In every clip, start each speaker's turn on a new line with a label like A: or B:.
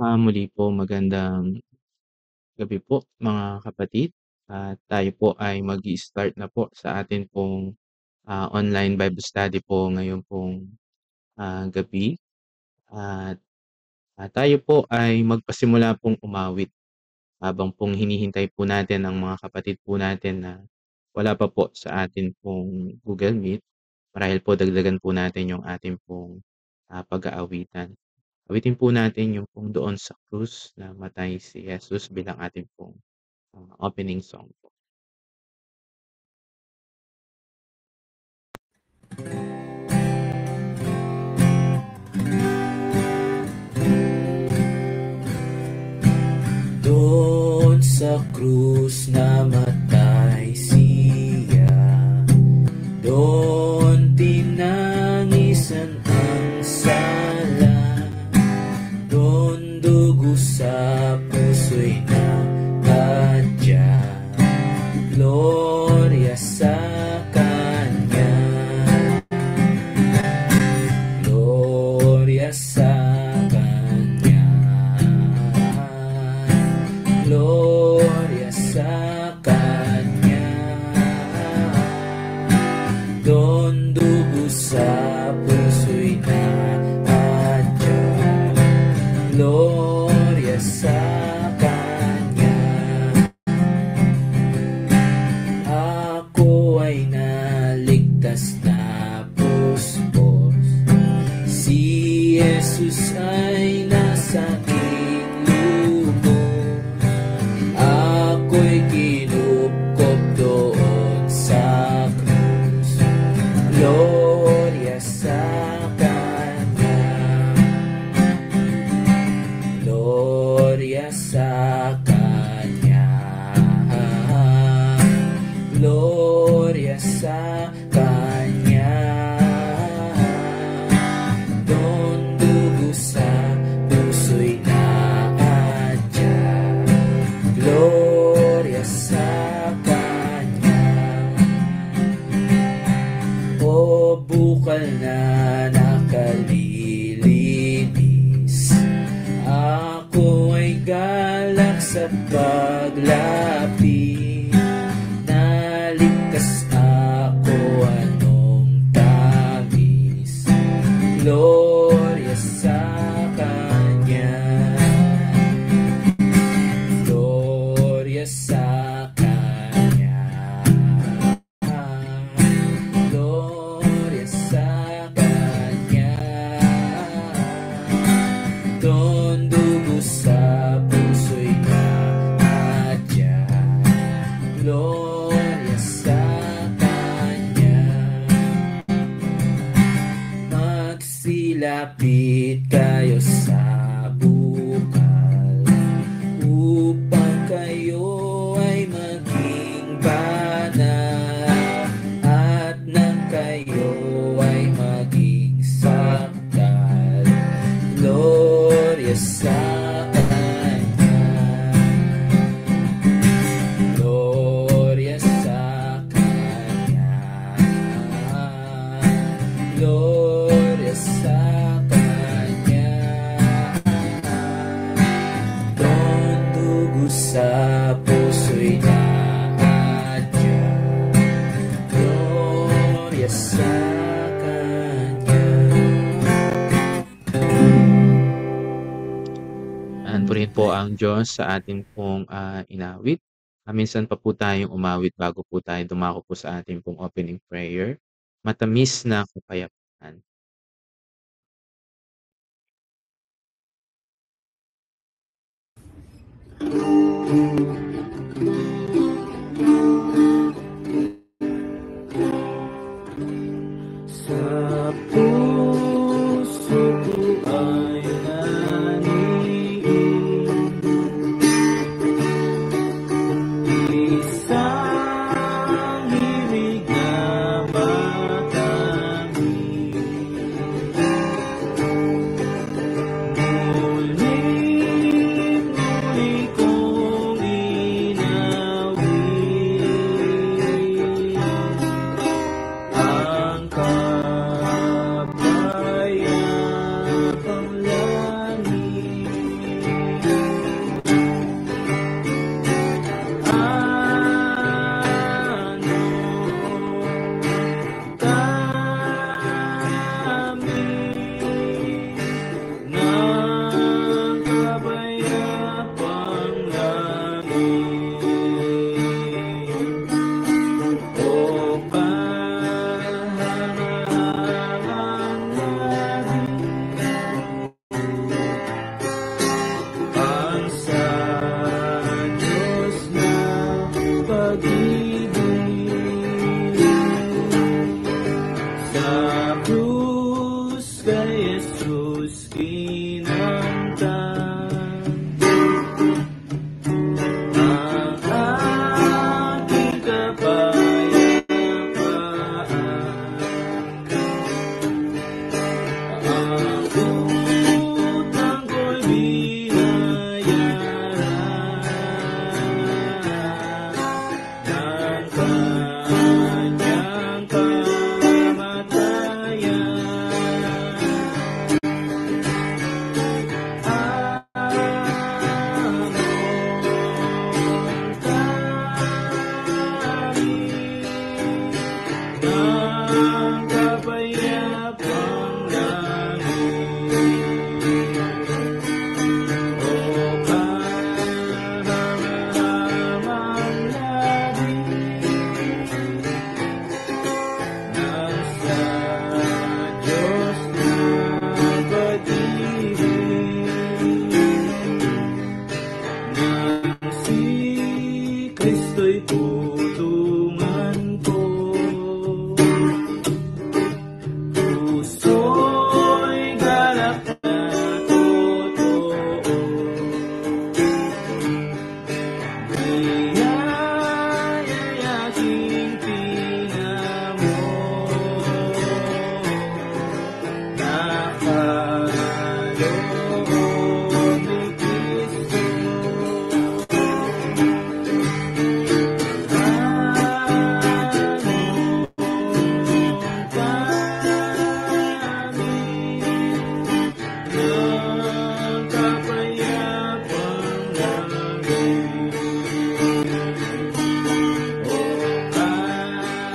A: Muli po magandang gabi po mga kapatid. At tayo po ay mag-i-start na po sa atin pong online Bible study po ngayon pong gabi. At tayo po ay magpasimula pong umawit habang pong hinihintay po natin ang mga kapatid po natin na wala pa po sa atin pong Google Meet. Marahil po dagdagan po natin yung ating pong pag-aawitan. Awitin po natin yung pong Doon sa Krus na matay si Jesus bilang ating pong opening song po.
B: Doon sa krus na matay siya, doon tinangisan ang sala, doon dugo sa puso'y nakadya. Gloria sa Kanya, Gloria sa Kanya, Gloria sa Kanya. Doon dugo sa puso'y nakadya. Gloria sa Kanya. Ako ay naligtas na puspos, si Jesus ay nasa aking lubos. Ako'y kinupkop doon sa krus. Gloria sa Kanya, Gloria sa Kanya, Gloria sa Kanya. Doon dugo sa puso'y naadya. Gloria sa Kanya. O bukal na nakalilinis, ako ay galak sa paglapit. Naligtas ako, anong tamis. Gloria sa Kanya, Gloria sa Kanya, Gloria sa Kanya. Doon dugo sa puso'y nakadya. Gloria sa Kanya. Magsilapit kayo sa bukal upang kayo ay maging banal, at nang kayo ay maging sakdal. Gloria sa Kanya, Gloria sa Kanya, Gloria sa Kanya. Doon dugo sa puso'y naadya. Gloria sa Kanya.
A: Purihin po ang Diyos sa ating pong inawit. Minsan pa po tayong umawit bago po tayo dumako po sa ating pong opening prayer. Matamis na kapayapaan.
B: Sa puso ko ay naniin isang himig na matamis. Muli kong inawit ang kapayapang sinamtan ang aking kapayapaan. Ang utang ko'y binayaran ng kanyang kamatayan. Ang kapayapang langit, o kahahamang labis, nasa Diyos na pag-ibig, nang si Kristo'y putungan ko. Puso'y galak na totoo, biyaya'y aking pinamon, nakaloob ni Kristo. Ng kapayapang langit, o kahahamang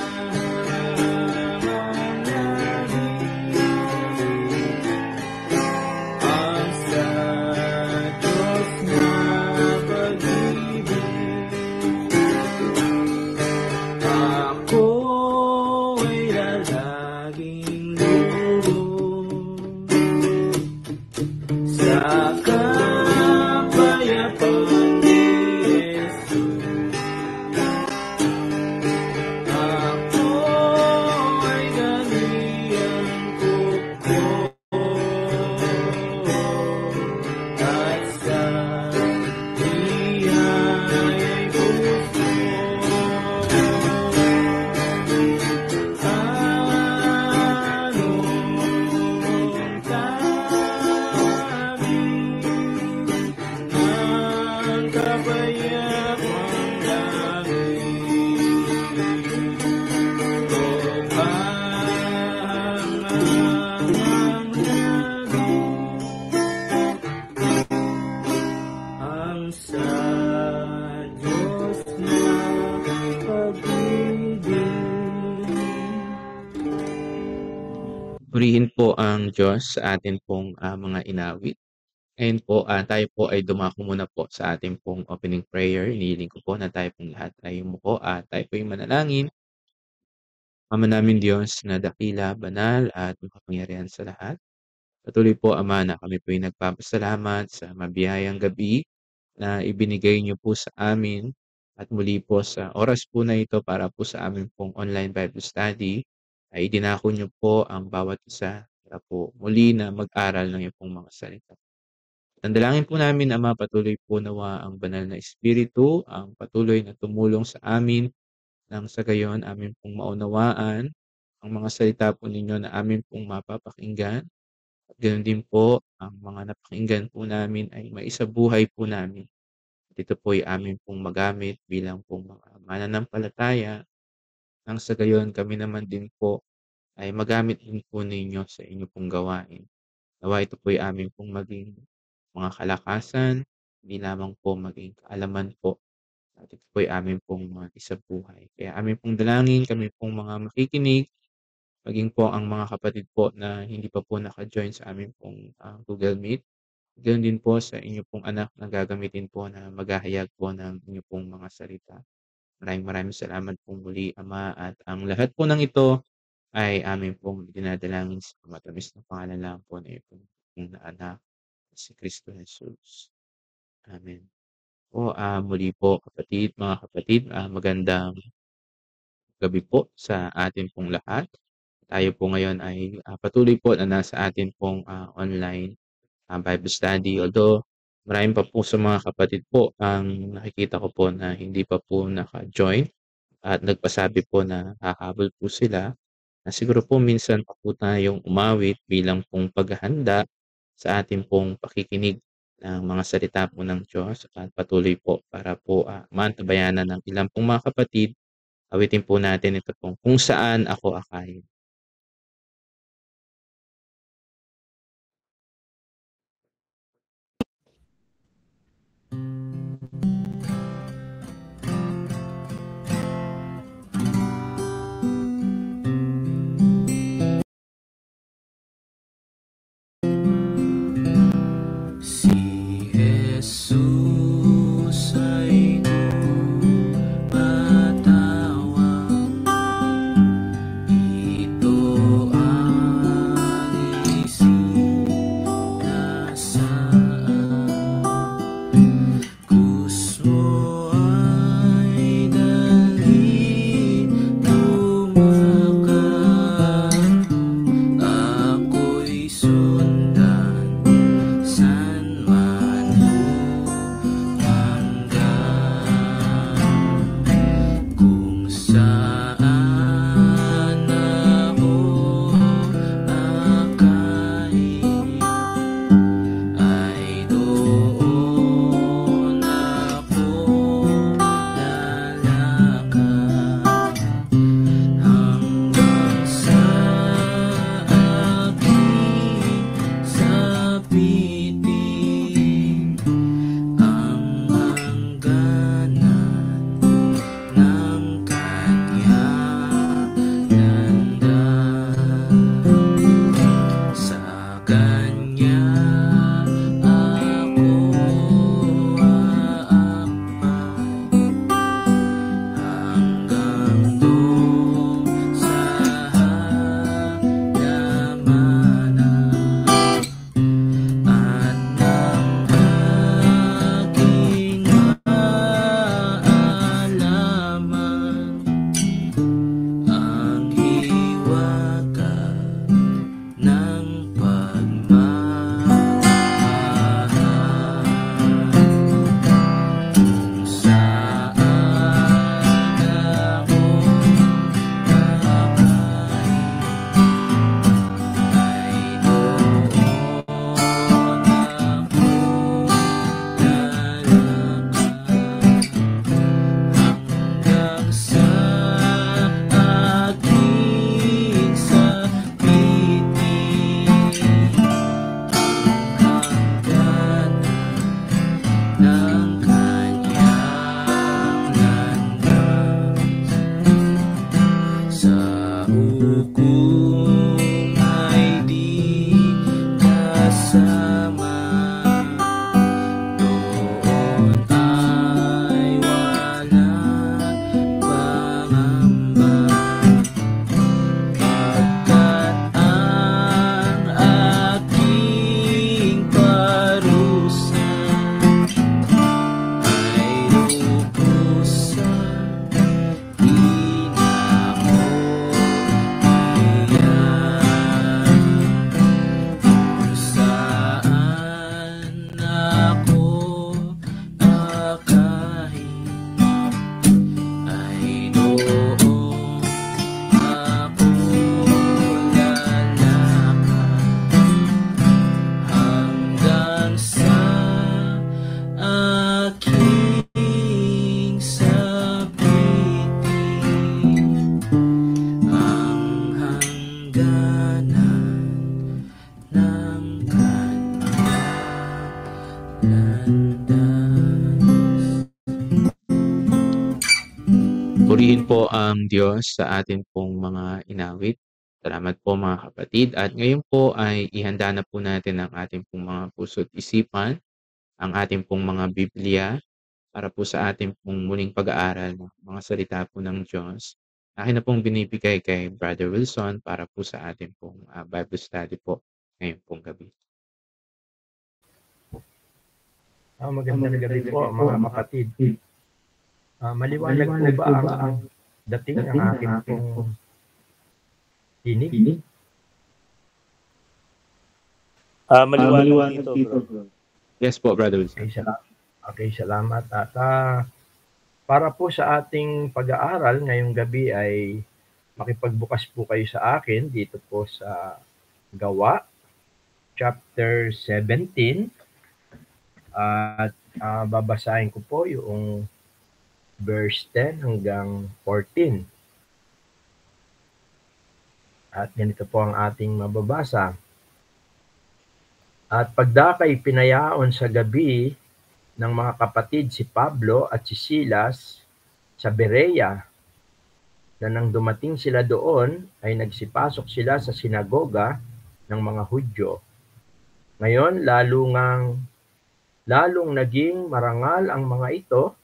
B: labis, ang sa Diyos na pag-ibig, ako'y lalaging lubog sa kapayapaan ni Jesus. Ako ay ganiyang kuko at sa iya'y gusto. Anong tabi ng kapayapang langit, o kahahamang labis, ang sa Diyos na pag-ibig.
A: Purihin po ang Diyos sa atin pong mga inawit. Ngayon po, tayo po ay dumako muna po sa ating pong opening prayer. Hinihiling ko po na tayo pong lahat ay umupo at tayo po yung manalangin. Ama namin Diyos na dakila, banal at makapangyarihan sa lahat. Patuloy po, Ama, na kami po yung nagpapasalamat sa mabiyayang gabi na ibinigay niyo po sa amin at muli po sa oras po na ito para po sa amin pong online Bible study ay idinako niyo po ang bawat isa para po muli na mag-aral ng iyong pong mga salita. Ang dalangin po namin, Ama, patuloy po nawa ang banal na Espiritu ang patuloy na tumulong sa amin nang sa gayon amin pong maunawaan ang mga salita po ninyo na amin pong mapapakinggan. At ganoon din po, ang mga napakinggan po namin ay maisabuhay po namin. At ito po ay amin pong magamit bilang pong mga mananampalataya. Nang sa gayon kami naman din po ay magamit din po ninyo sa inyo pong gawain. Nawa ito po ay amin pong maging mga kalakasan, hindi lamang po maging kaalaman po. At ito po ay amin pong maisabuhay. Kaya amin pong dalangin, kami pong mga makikinig, maging po ang mga kapatid po na hindi pa po naka-join sa amin pong Google Meet. Ganoon din po sa inyo pong anak na gagamitin po na maghahayag po ng inyo pong mga salita. Maraming salamat pong muli, Ama, at ang lahat po ng ito ay amin pong dinadalangin sa matamis na pangalan lang po na iyong pong anak, si Kristo Jesus. Amen. Po, muli po mga kapatid, magandang gabi po sa atin pong lahat. Tayo po ngayon ay patuloy po na nasa atin pong online Bible study. Although marami pa po sa mga kapatid po ang nakikita ko po na hindi pa po naka-join at nagpasabi po na hahabol po sila, na siguro po minsan pa po tayong umawit bilang pong paghahanda sa ating pong pakikinig ng mga salita po ng Diyos at patuloy po para po maantabayanan ng ilang pong mga kapatid. Awitin po natin ito pong Kung Saan Ako Akayin.
B: Si Jesus ay tumatawag, ito ang isinasaan. Gusto ay dalhin tumakan, ako'y sundan san man humanggan. Kung saan ako akayin, ay doon ako lalakad, hanggang sa aking sapitin ang hangganan ng kanyang landas. Sa kanya ako aakbay, hanggang doon sa hangganan. At ng aking maalaman ang hiwaga ng pagmamahal. Kung saan ako akayin, ay doon ako lalakad, hanggang sa aking sapitin ang hangganan ng kanyang landas. Sa hukom ay di kasama, doon ay walang pangamba, pagkat ang aking parusa ay lubusan, di na ako iyan. Kung saan ako akayin, ay doon ako lalakad, hanggang sa aking sapitin ang hangganan ng kanyang landas.
A: Purihin po ang Diyos sa atin pong mga inawit. Salamat po mga kapatid. At ngayon po ay ihanda na po natin ang ating pong mga puso't isipan, ang ating pong mga Biblia, para po sa ating pong muling pag-aaral ng mga salita po ng Diyos. Akin na pong binibigay kay Brother Wilson para po sa ating pong Bible study po ngayon pong gabi.
C: Magandang gabi po mga kapatid. Maliwanag po ba ang dating ng aking pong tinig?
B: Maliwanag dito, bro.
A: Yes po, Brother Wilson.
C: Okay, salamat. At para po sa ating pag-aaral ngayong gabi ay makipagbukas po kayo sa akin dito po sa Gawa, chapter 17. At babasahin ko po yung verse 10 hanggang 14. At ganito po ang ating mababasa. At pagdakay pinayaon sa gabi ng mga kapatid si Pablo at si Silas sa Berea, na nang dumating sila doon ay nagsipasok sila sa sinagoga ng mga Hudyo. Ngayon, lalong naging marangal ang mga ito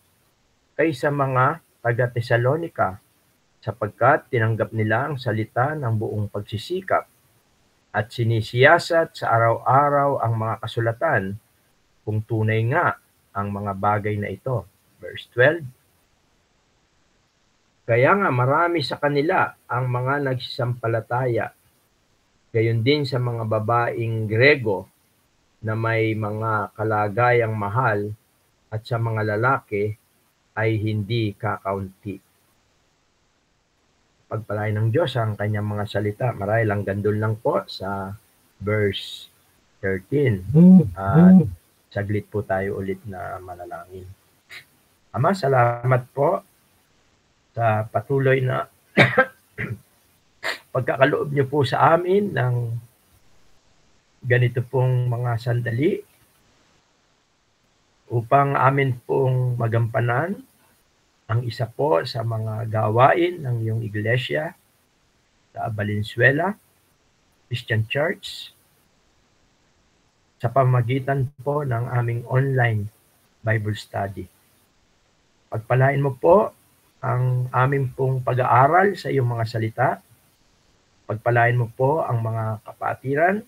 C: kaysa mga taga-Tesalonika, sapagkat tinanggap nila ang salita ng buong pagsisikap at sinisiyasat sa araw-araw ang mga kasulatan kung tunay nga ang mga bagay na ito. Verse 12. Kaya nga marami sa kanila ang mga nagsisampalataya, gayon din sa mga babaeng Grego na may mga kalagayang mahal, at sa mga lalaki ay hindi kakaunti. Pagpalain ng Diyos ang kanyang mga salita. Marahil ang gandun lang po sa verse 13. At saglit po tayo ulit na manalangin. Ama, salamat po sa patuloy na pagkakaloob niyo po sa amin ng ganito pong mga sandali upang amin pong magampanan ang isa po sa mga gawain ng iyong iglesia sa Valenzuela Christian Church sa pamamagitan po ng aming online Bible study. Pagpalain mo po ang aming pong pag-aaral sa iyong mga salita. Pagpalain mo po ang mga kapatiran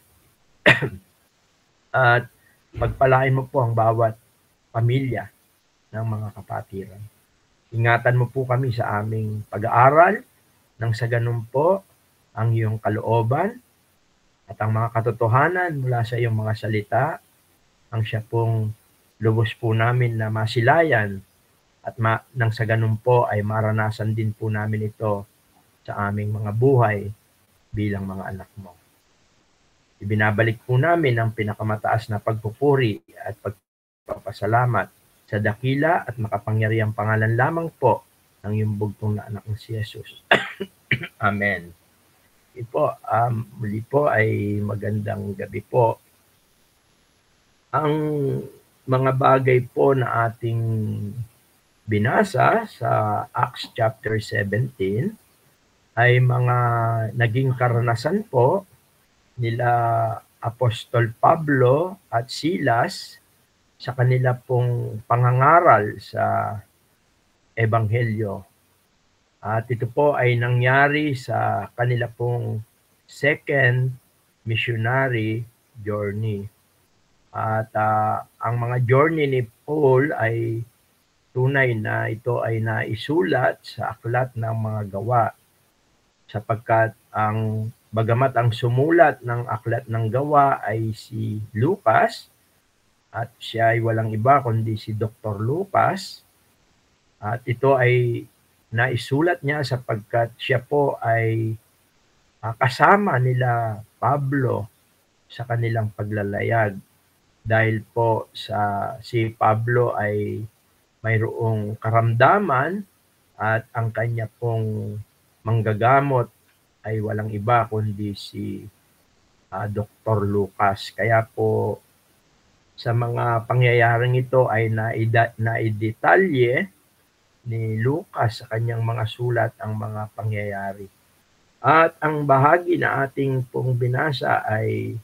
C: at pagpalain mo po ang bawat pamilya ng mga kapatiran. Ingatan mo po kami sa aming pag-aaral nang sa ganun po ang iyong kalooban at ang mga katotohanan mula sa iyong mga salita ang siya pong lubos po namin na masilayan at nang sa ganun po ay maranasan din po namin ito sa aming mga buhay bilang mga anak mo. Ibinabalik po namin ang pinakamataas na pagpupuri at pagpapasalamat sa dakila at makapangyarihang pangalan lamang po ng iyong bugtong na anak ng si Jesus. Amen. Muli po ay magandang gabi po. Ang mga bagay po na ating binasa sa Acts chapter 17 ay mga naging karanasan po nila Apostol Pablo at Silas sa kanila pong pangangaral sa Ebanghelyo. At ito po ay nangyari sa kanila pong second missionary journey. At ang mga journey ni Paul ay tunay na ito ay naisulat sa aklat ng mga gawa, sapagkat bagamat ang sumulat ng aklat ng gawa ay si Lucas, at siya ay walang iba kundi si Dr. Lucas, at ito ay naisulat niya sapagkat siya po ay kasama nila Pablo sa kanilang paglalayag, dahil po si Pablo ay mayroong karamdaman at ang kanya pong manggagamot ay walang iba kundi si Dr. Lucas. Kaya po sa mga pangyayaring ito ay naidetalye ni Lucas sa kanyang mga sulat ang mga pangyayari. At ang bahagi na ating pong binasa ay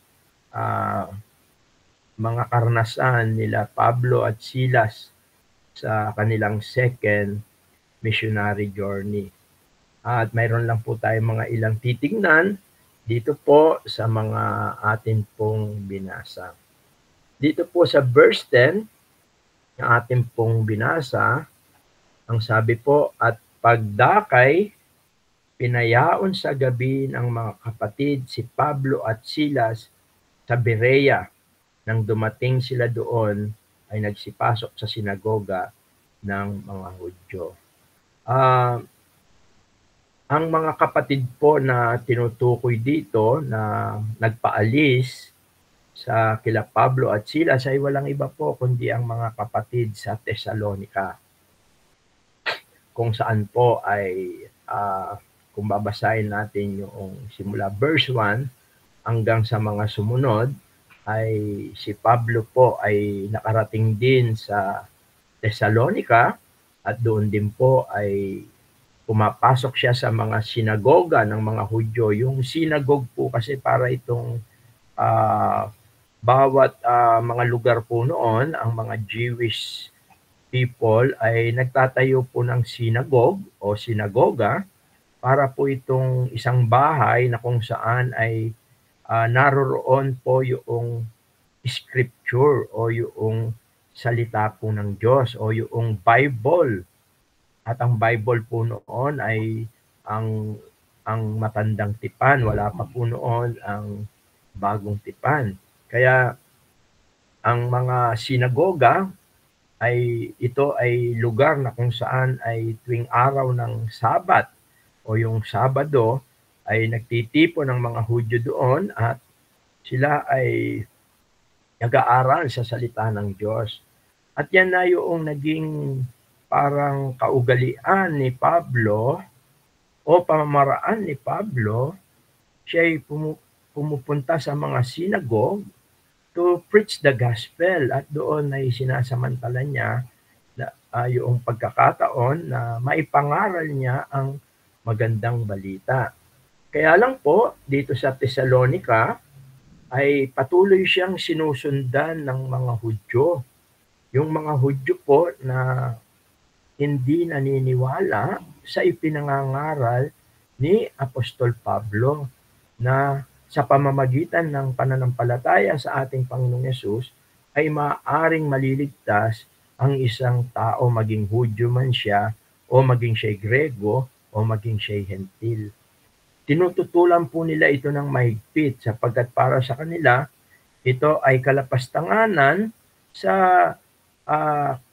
C: mga karanasan nila Pablo at Silas sa kanilang second missionary journey. At mayroon lang po tayo mga ilang titingnan dito po sa mga atin pong binasa. Dito po sa verse 10 ng atin pong binasa, ang sabi po, at pagdakay pinayaon sa gabi ng mga kapatid si Pablo at Silas sa Berea. Nang dumating sila doon, ay nagsipasok sa sinagoga ng mga Hudyo. Ang mga kapatid po na tinutukoy dito na nagpaalis sa kila Pablo at Silas ay walang iba po kundi ang mga kapatid sa Thessalonica, kung saan po ay kung babasahin natin yung simula verse 1 hanggang sa mga sumunod, ay si Pablo po ay nakarating din sa Thessalonica at doon din po ay pumapasok siya sa mga sinagoga ng mga Hudyo. Yung synagogue po kasi para itong bawat mga lugar po noon, ang mga Jewish people ay nagtatayo po ng synagogue o sinagoga para po itong isang bahay na kung saan ay naroroon po yung scripture o yung salita po ng Diyos o yung Bible. At ang Bible po noon ay ang matandang tipan. Wala pa po noon ang bagong tipan. Kaya ang mga sinagoga ay ito ay lugar na kung saan ay tuwing araw ng Sabat o yung Sabado ay nagtitipon ng mga Hudyo doon at sila ay nag-aaral sa salita ng Diyos. At yan na yung naging parang kaugalian ni Pablo o pamamaraan ni Pablo. Siya ay pumupunta sa mga synagogue to preach the gospel at doon ay sinasamantala niya na, yung pagkakataon na maipangaral niya ang magandang balita. Kaya lang po, dito sa Thessalonica, ay patuloy siyang sinusundan ng mga Hudyo. Yung mga Hudyo po na hindi naniniwala sa ipinangangaral ni Apostol Pablo na sa pamamagitan ng pananampalataya sa ating Panginoong Yesus ay maaaring maliligtas ang isang tao, maging Hudyo man siya o maging siya'y Grego o maging siya'y Hentil. Tinututulan po nila ito ng mahigpit sapagkat para sa kanila, ito ay kalapastanganan sa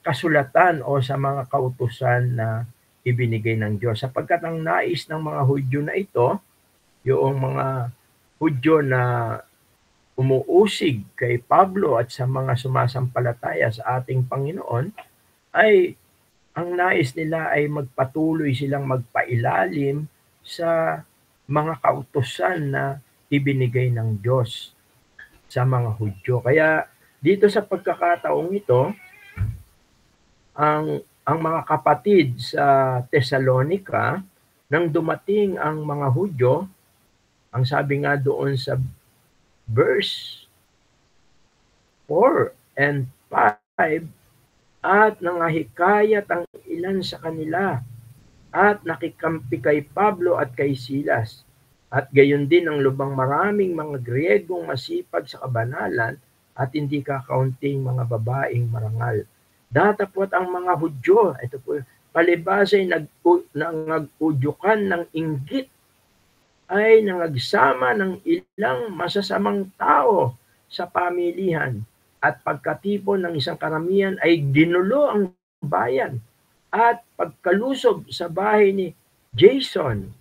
C: kasulatan o sa mga kautusan na ibinigay ng Diyos. Sapagkat ang nais ng mga Hudyo na ito, yung mga Hudyo na umuusig kay Pablo at sa mga sumasampalataya sa ating Panginoon, ay ang nais nila ay magpatuloy silang magpailalim sa mga kautusan na ibinigay ng Diyos sa mga Hudyo. Kaya dito sa pagkakataong ito, ang mga kapatid sa Thessalonica, nang dumating ang mga Hudyo, ang sabi nga doon sa verse 4 and 5, at nangahikayat ang ilan sa kanila at nakikampi kay Pablo at kay Silas. At gayon din ang lubang maraming mga Griegong masipag sa kabanalan at hindi kakaunting mga babaeng marangal. Datapwat ang mga Hudyo, ito po, palibas ay nag-udyukan ng inggit, ay nangagsama ng ilang masasamang tao sa pamilihan at pagkatipon ng isang karamihan ay ginulo ang bayan. At pagkalusob sa bahay ni Jason,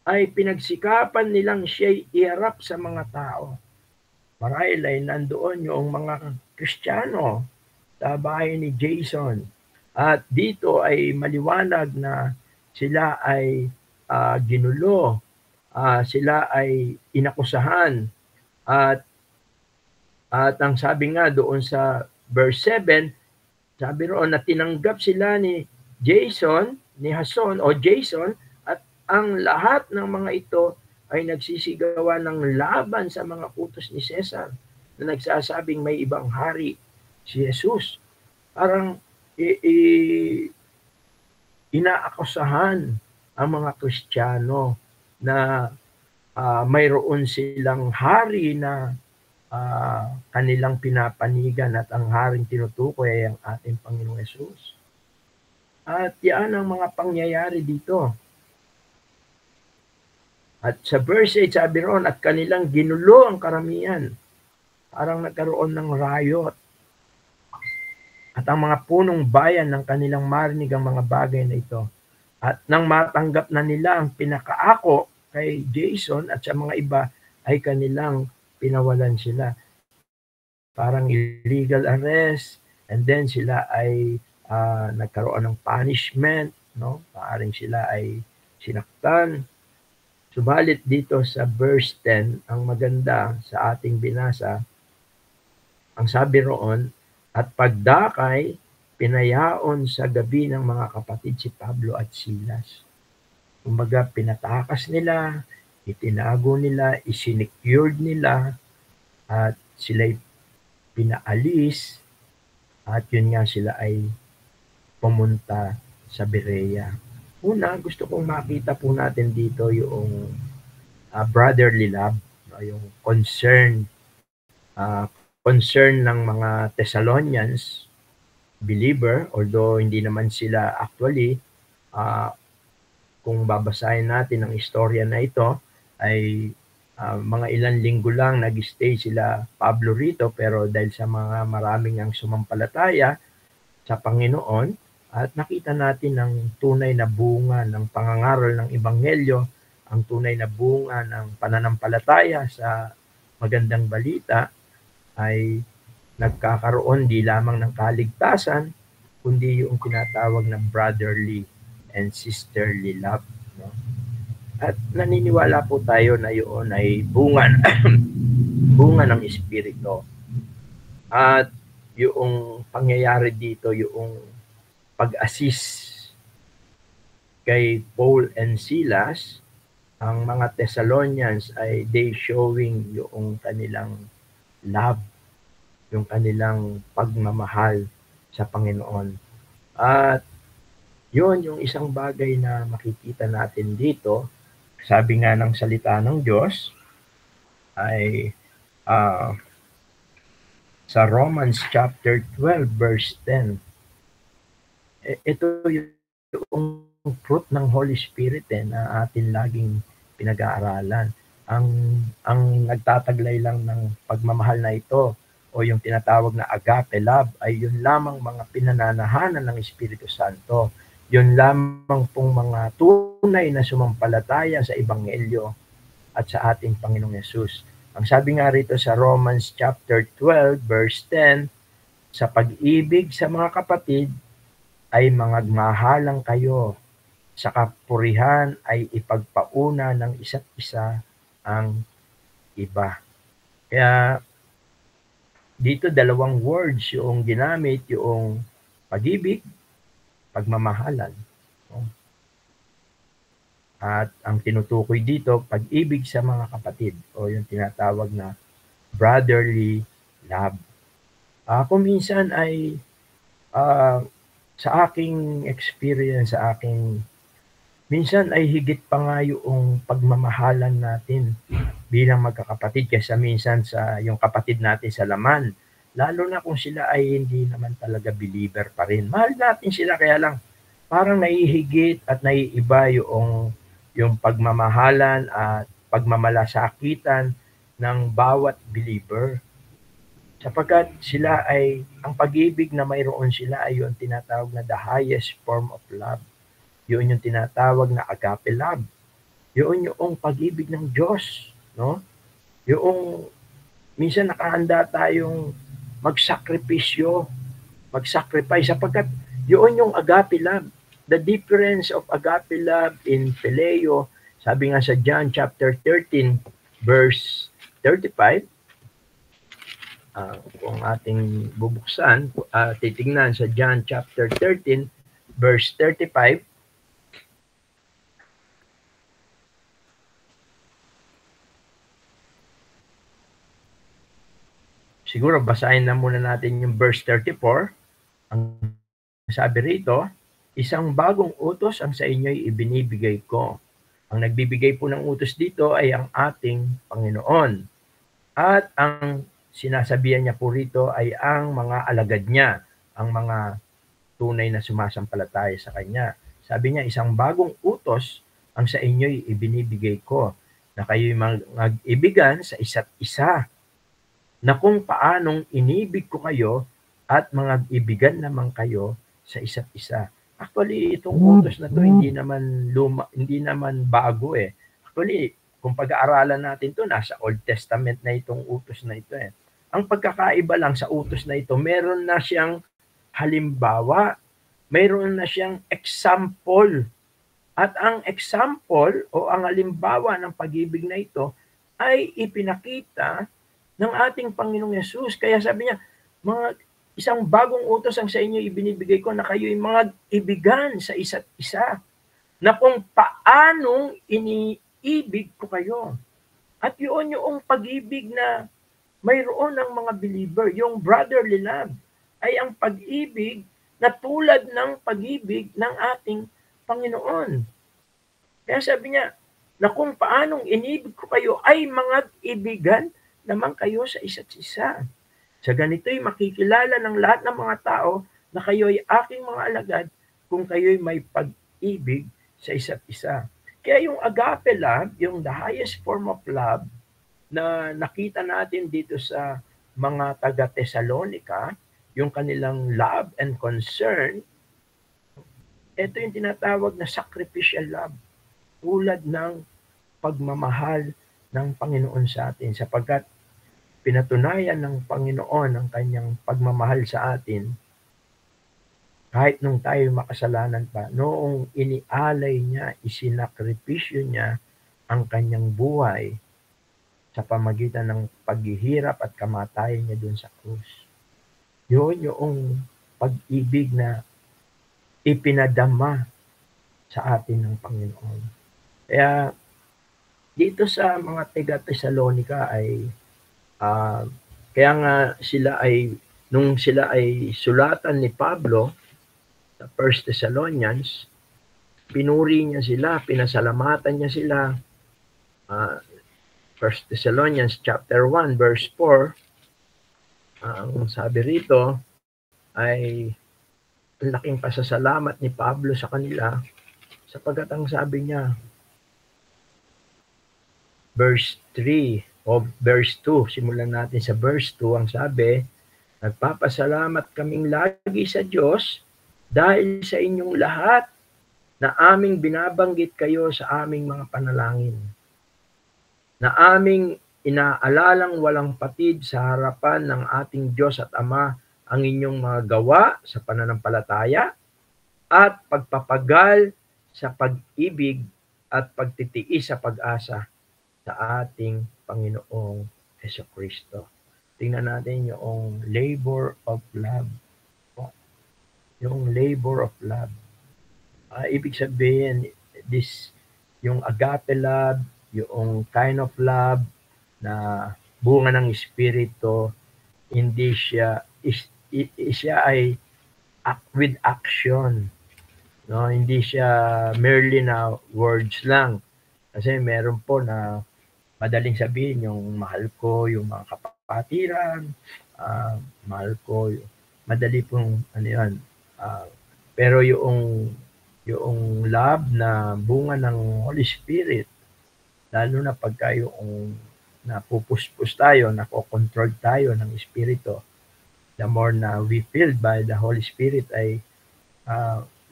C: ay pinagsikapan nilang siya'y iharap sa mga tao. Marahil ay nandoon yung mga Kristiyano sa bahay ni Jason. At dito ay maliwanag na sila ay ginulo, sila ay inakusahan. At ang sabi nga doon sa verse 7, sabi roon na tinanggap sila ni Jason, ni Jason o Jason, at ang lahat ng mga ito ay nagsisigawan ng laban sa mga utos ni Cesar na nagsasabing may ibang hari, si Jesus. Parang inaakusahan ang mga Kristiyano na mayroon silang hari na kanilang pinapanigan at ang haring tinutukoy ay ang ating Panginoong Yesus. At yan ang mga pangyayari dito. At sa verse 8 sabi roon, at kanilang ginulo ang karamihan parang nagkaroon ng riot. At ang mga punong bayan ng kanilang marinig ang mga bagay na ito. At nang matanggap na nila ang pinakaako kay Jason at sa mga iba, ay kanilang pinawalan sila. Parang illegal arrest, and then sila ay nagkaroon ng punishment, no? Maaring sila ay sinaktan. Subalit dito sa verse 10, ang maganda sa ating binasa, ang sabi roon, at pagdakay, pinayaon sa gabi ng mga kapatid si Pablo at Silas. Kumbaga, pinatakas nila, itinago nila, isinecured nila, at sila'y pinaalis, at yun nga sila ay pumunta sa Berea. Una, gusto kong makita po natin dito yung brotherly love, no? Yung concern ng mga Thessalonians believer, although hindi naman sila actually, kung babasahin natin ang istorya na ito, ay mga ilang linggo lang nag-stay sila Pablo rito, pero dahil sa mga maraming ang sumampalataya sa Panginoon, at nakita natin ang tunay na bunga ng pangangaral ng Ebanghelyo, ang tunay na bunga ng pananampalataya sa magandang balita, ay nagkakaroon di lamang ng kaligtasan, kundi yung tinatawag na brotherly and sisterly love. No? At naniniwala po tayo na yun ay bunga ng Espiritu. At yung pangyayari dito, yung pag-assist kay Paul and Silas, ang mga Thessalonians ay they showing yung kanilang love, yung kanilang pagmamahal sa Panginoon. At yun yung isang bagay na makikita natin dito. Sabi nga ng salita ng Diyos ay sa Romans chapter 12 verse 10. Ito yung fruit ng Holy Spirit na atin laging pinag-aaralan. Ang nagtataglay lang ng pagmamahal na ito o yung tinatawag na agape love ay yun lamang mga pinananahanan ng Espiritu Santo. Yun lamang pong mga tunay na sumampalataya sa Ebanghelyo at sa ating Panginoong Yesus. Ang sabi nga rito sa Romans chapter 12 verse 10, sa pag-ibig sa mga kapatid ay mangagmahalang kayo, sa kapurihan ay ipagpauna ng isa't isa ang iba. Kaya dito dalawang words yung ginamit, yung pag-ibig, pagmamahalan. At ang tinutukoy dito, pag-ibig sa mga kapatid o yung tinatawag na brotherly love. Kung minsan ay sa aking experience, minsan ay higit pa nga yung pagmamahalan natin bilang magkakapatid kaysa minsan sa yung kapatid natin sa laman. Lalo na kung sila ay hindi naman talaga believer pa rin. Mahal natin sila, kaya lang parang naihigit at naiiba yung pagmamahalan at pagmamalasakitan ng bawat believer. Sapagkat sila ay, ang pag-ibig na mayroon sila ay yung tinatawag na the highest form of love. Yun yung tinatawag na agape love. Yun yung pag-ibig ng Diyos, no? Yung minsan nakahanda tayong mag-sacrifice sapagkat yun yung agape love. The difference of agape love in phileo, sabi nga sa John chapter 13 verse 35, kung ating bubuksan, titingnan sa John chapter 13 verse 35, siguro basahin na muna natin yung verse 34. Ang sabi rito, isang bagong utos ang sa inyo'y ibinibigay ko. Ang nagbibigay po ng utos dito ay ang ating Panginoon. At ang sinasabihan niya po rito ay ang mga alagad niya, ang mga tunay na sumasampalataya sa Kanya. Sabi niya, isang bagong utos ang sa inyo'y ibinibigay ko, na kayo'y mag-ibigan sa isa't isa. na kung paanong inibig ko kayo at mga ibigan naman kayo sa isa't isa. Actually, itong utos na to hindi naman bago eh. Actually, kung pag-aaralan natin to, nasa Old Testament na itong utos na ito eh. Ang pagkakaiba lang sa utos na ito, meron na siyang halimbawa, mayroon na siyang example. At ang example o ang halimbawa ng pag-ibig na ito ay ipinakita ng ating Panginoong Yesus. Kaya sabi niya, isang bagong utos ang sa inyo ibinibigay ko na kayo'y mga ibigan sa isa't isa. Na kung paanong iniibig ko kayo. At yun yung pag-ibig na mayroon ng mga believer, yung brotherly love, ay ang pag-ibig na tulad ng pag-ibig ng ating Panginoon. Kaya sabi niya, na kung paanong inibig ko kayo ay mga ibigan naman kayo sa isa't isa. Sa ganito'y makikilala ng lahat ng mga tao na kayo'y aking mga alagad kung kayo'y may pag-ibig sa isa't isa. Kaya yung agape love, yung the highest form of love na nakita natin dito sa mga taga-Thessalonica, yung kanilang love and concern, ito yung tinatawag na sacrificial love, tulad ng pagmamahal ng Panginoon sa atin, sapagkat pinatunayan ng Panginoon ang kanyang pagmamahal sa atin kahit nung tayo makasalanan pa, noong inialay niya, isinakripisyo niya ang kanyang buhay sa pamagitan ng paghihirap at kamatayan niya doon sa krus. Yun yung pag-ibig na ipinadama sa atin ng Panginoon. Kaya dito sa mga taga-Thessalonica ay kaya nga nung sila ay sulatan ni Pablo sa 1 Thessalonians, pinuri niya sila, pinasalamatan niya sila. 1 Thessalonians chapter 1 verse 4, ang sabi rito ay ang laking pasasalamat ni Pablo sa kanila, sapagkat ang sabi niya, verse 3 o verse 2, simulan natin sa verse 2, ang sabi, nagpapasalamat kaming lagi sa Diyos dahil sa inyong lahat na aming binabanggit kayo sa aming mga panalangin, na aming inaalalang walang patid sa harapan ng ating Diyos at Ama ang inyong mga gawa sa pananampalataya at pagpapagal sa pag-ibig at pagtitiis sa pag-asa sa ating Panginoong Hesukristo. Tingnan natin yung labor of love. Yung labor of love. Ibig sabihin, yung agape love, yung kind of love na bunga ng Espiritu, hindi siya ay with action. No, hindi siya merely na words lang. Kasi meron po na madaling sabihin yung mahal ko yung mga kapatiran, mahal ko yung madali pong ano yan. Pero yung love na bunga ng Holy Spirit, lalo na pagka yung napupuspos tayo, nakokontrol tayo ng Espiritu, the more na we filled by the Holy Spirit ay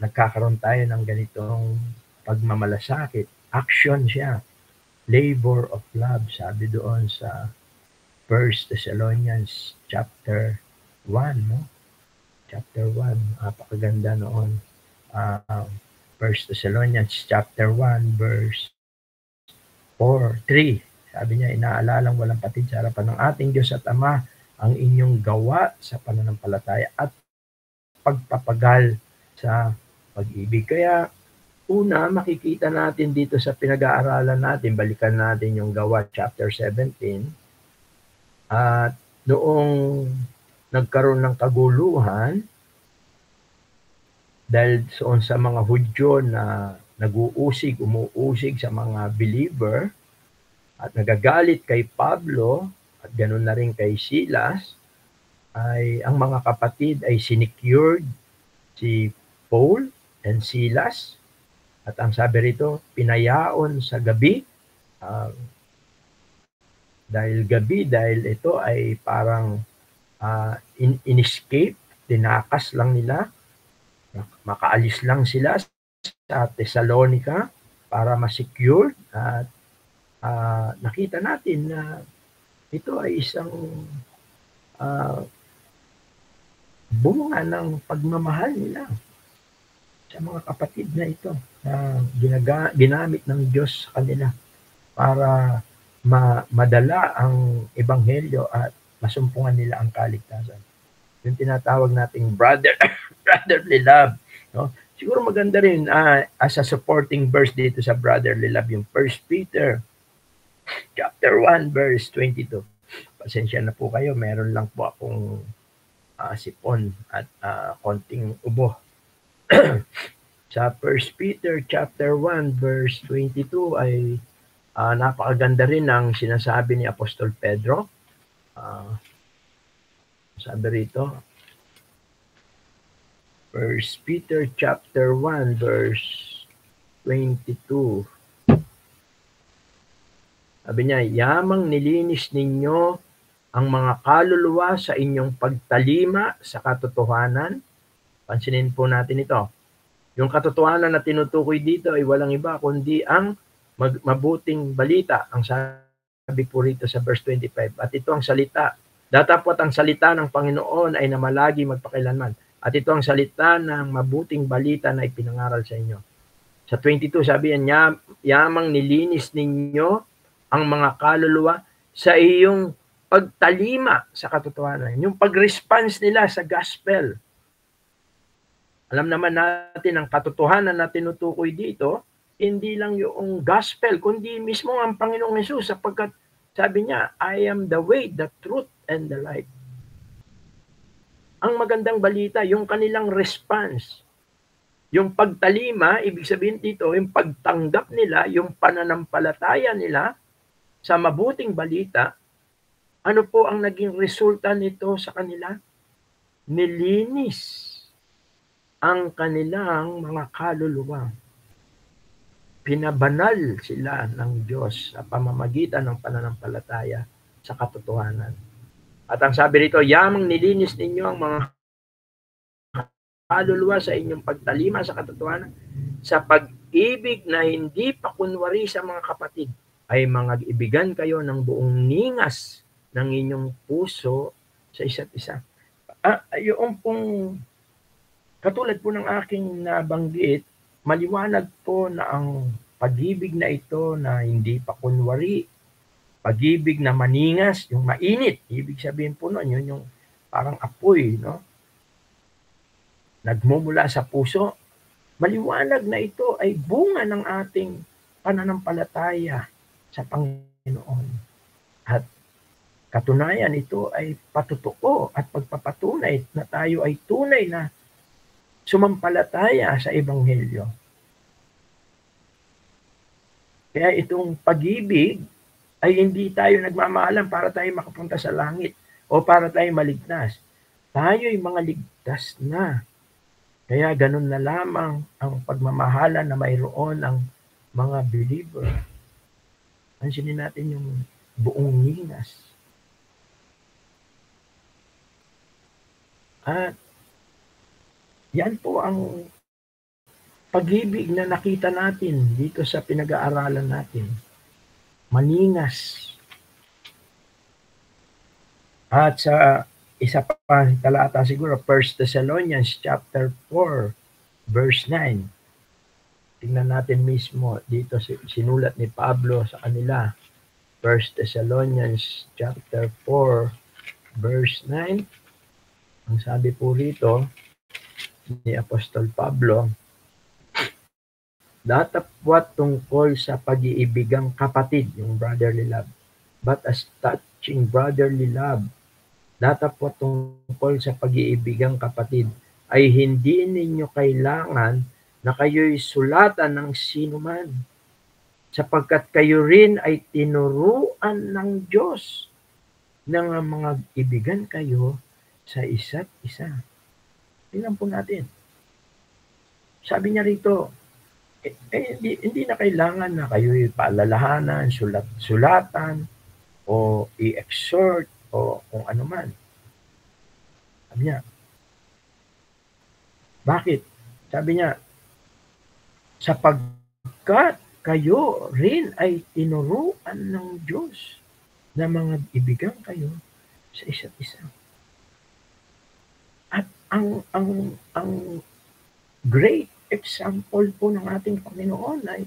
C: nagkakaroon tayo ng ganitong pagmamalasakit. Action siya. Labor of love, sabi doon sa 1 Thessalonians chapter 1, no? Chapter 1, napakaganda noon. 1 Thessalonians chapter 1 verse 3. Sabi niya, inaalalang walang patid sa harapan ng ating Diyos at Ama ang inyong gawa sa pananampalataya at pagpapagal sa pag-ibig. Kaya una, makikita natin dito sa pinag-aaralan natin, balikan natin yung Gawa chapter 17, at noong nagkaroon ng kaguluhan dahil sa mga Hudyo na umuusig sa mga believer at nagagalit kay Pablo at ganoon na rin kay Silas, ay ang mga kapatid ay sinecured si Paul and Silas. At ang sabi rito, pinayaon sa gabi, dahil gabi, dahil ito ay parang in-escape, tinakas lang nila, makaalis lang sila sa Thessalonica para ma-secure at nakita natin na ito ay isang bunga ng pagmamahal nila sa mga kapatid na ito na ginamit ng Diyos sa kanila para madala ang ebanghelyo at masumpungan nila ang kaligtasan. Yung tinatawag nating brotherly love. No? Siguro maganda rin as a supporting verse dito sa brotherly love, yung 1 Peter chapter 1 verse 22. Pasensya na po kayo, meron lang po akong sipon at konting ubo. Sa 1 Peter chapter 1 verse 22 ay napakaganda rin ang sinasabi ni Apostol Pedro. Sabi rito, 1 Peter chapter 1 verse 22. Sabi niya, yamang nilinis ninyo ang mga kaluluwa sa inyong pagtalima sa katotohanan. Pansinin po natin ito. Yung katotohanan na tinutukoy dito ay walang iba kundi ang mabuting balita. Ang sabi po rito sa verse 25. At ito ang salita. Datapwat ang salita ng Panginoon ay namalagi magpakailanman. At ito ang salita ng mabuting balita na ipinangaral sa inyo. Sa 22 sabi niya, yamang nilinis ninyo ang mga kaluluwa sa iyong pagtalima sa katotohanan. Yung pag-response nila sa gospel. Alam naman natin ang katotohanan na tinutukoy dito, hindi lang yung gospel, kundi mismo ang Panginoong Hesus, sapagkat sabi niya, I am the way, the truth, and the life. Ang magandang balita, yung kanilang response. Yung pagtalima, ibig sabihin dito, yung pagtanggap nila, yung pananampalataya nila sa mabuting balita, ano po ang naging resulta nito sa kanila? Nilinis ang kanilang mga kaluluwa. Pinabanal sila ng Diyos sa pamamagitan ng pananampalataya sa katotohanan. At ang sabi rito, yamang nilinis ninyo ang mga kaluluwa sa inyong pagtalima sa katotohanan, sa pag-ibig na hindi pa kunwari sa mga kapatid, ay mga ibigan kayo ng buong ningas ng inyong puso sa isa't isa. Yung pong katulad po ng aking nabanggit, maliwanag po na ang pag-ibig na ito na hindi pa kunwari, pag-ibig na maningas, yung mainit, ibig sabihin po nun, yun yung parang apoy, no? Nagmumula sa puso. Maliwanag na ito ay bunga ng ating pananampalataya sa Panginoon. At katunayan ito ay patutuo at pagpapatunay na tayo ay tunay na sumampalataya sa Ebanghelyo. Kaya itong pag-ibig ay hindi tayo nagmamahalan para tayo makapunta sa langit o para tayo maligtas. Tayo'y mga ligtas na. Kaya ganun na lamang ang pagmamahalan na mayroon ang mga believer. Pansinin natin yung buong ningas. At yan po ang pag-ibig na nakita natin dito sa pinag-aaralan natin. Maningas. At sa isa pa talata siguro, 1 Thessalonians chapter 4, verse 9. Tingnan natin mismo dito sinulat ni Pablo sa kanila. 1 Thessalonians chapter 4, verse 9. Ang sabi po rito ni Apostol Pablo, datapwat tungkol sa pag-iibigang kapatid, yung brotherly love. But as touching brotherly love, datapwat tungkol sa pag-iibigang kapatid, ay hindi ninyo kailangan na kayo'y sulatan ng sinuman, sapagkat kayo rin ay tinuruan ng Diyos na nga mga ibigan kayo sa isa't isa. Tingnan po natin. Sabi niya rito, hindi na kailangan na kayo'y paalalahanan, sulatan, o i-exhort o kung ano man. Sabi niya, bakit? Sabi niya, sapagkat kayo rin ay tinuruan ng Diyos na mga ibigan kayo sa isa't isa. At ang great example po ng ating Panginoon ay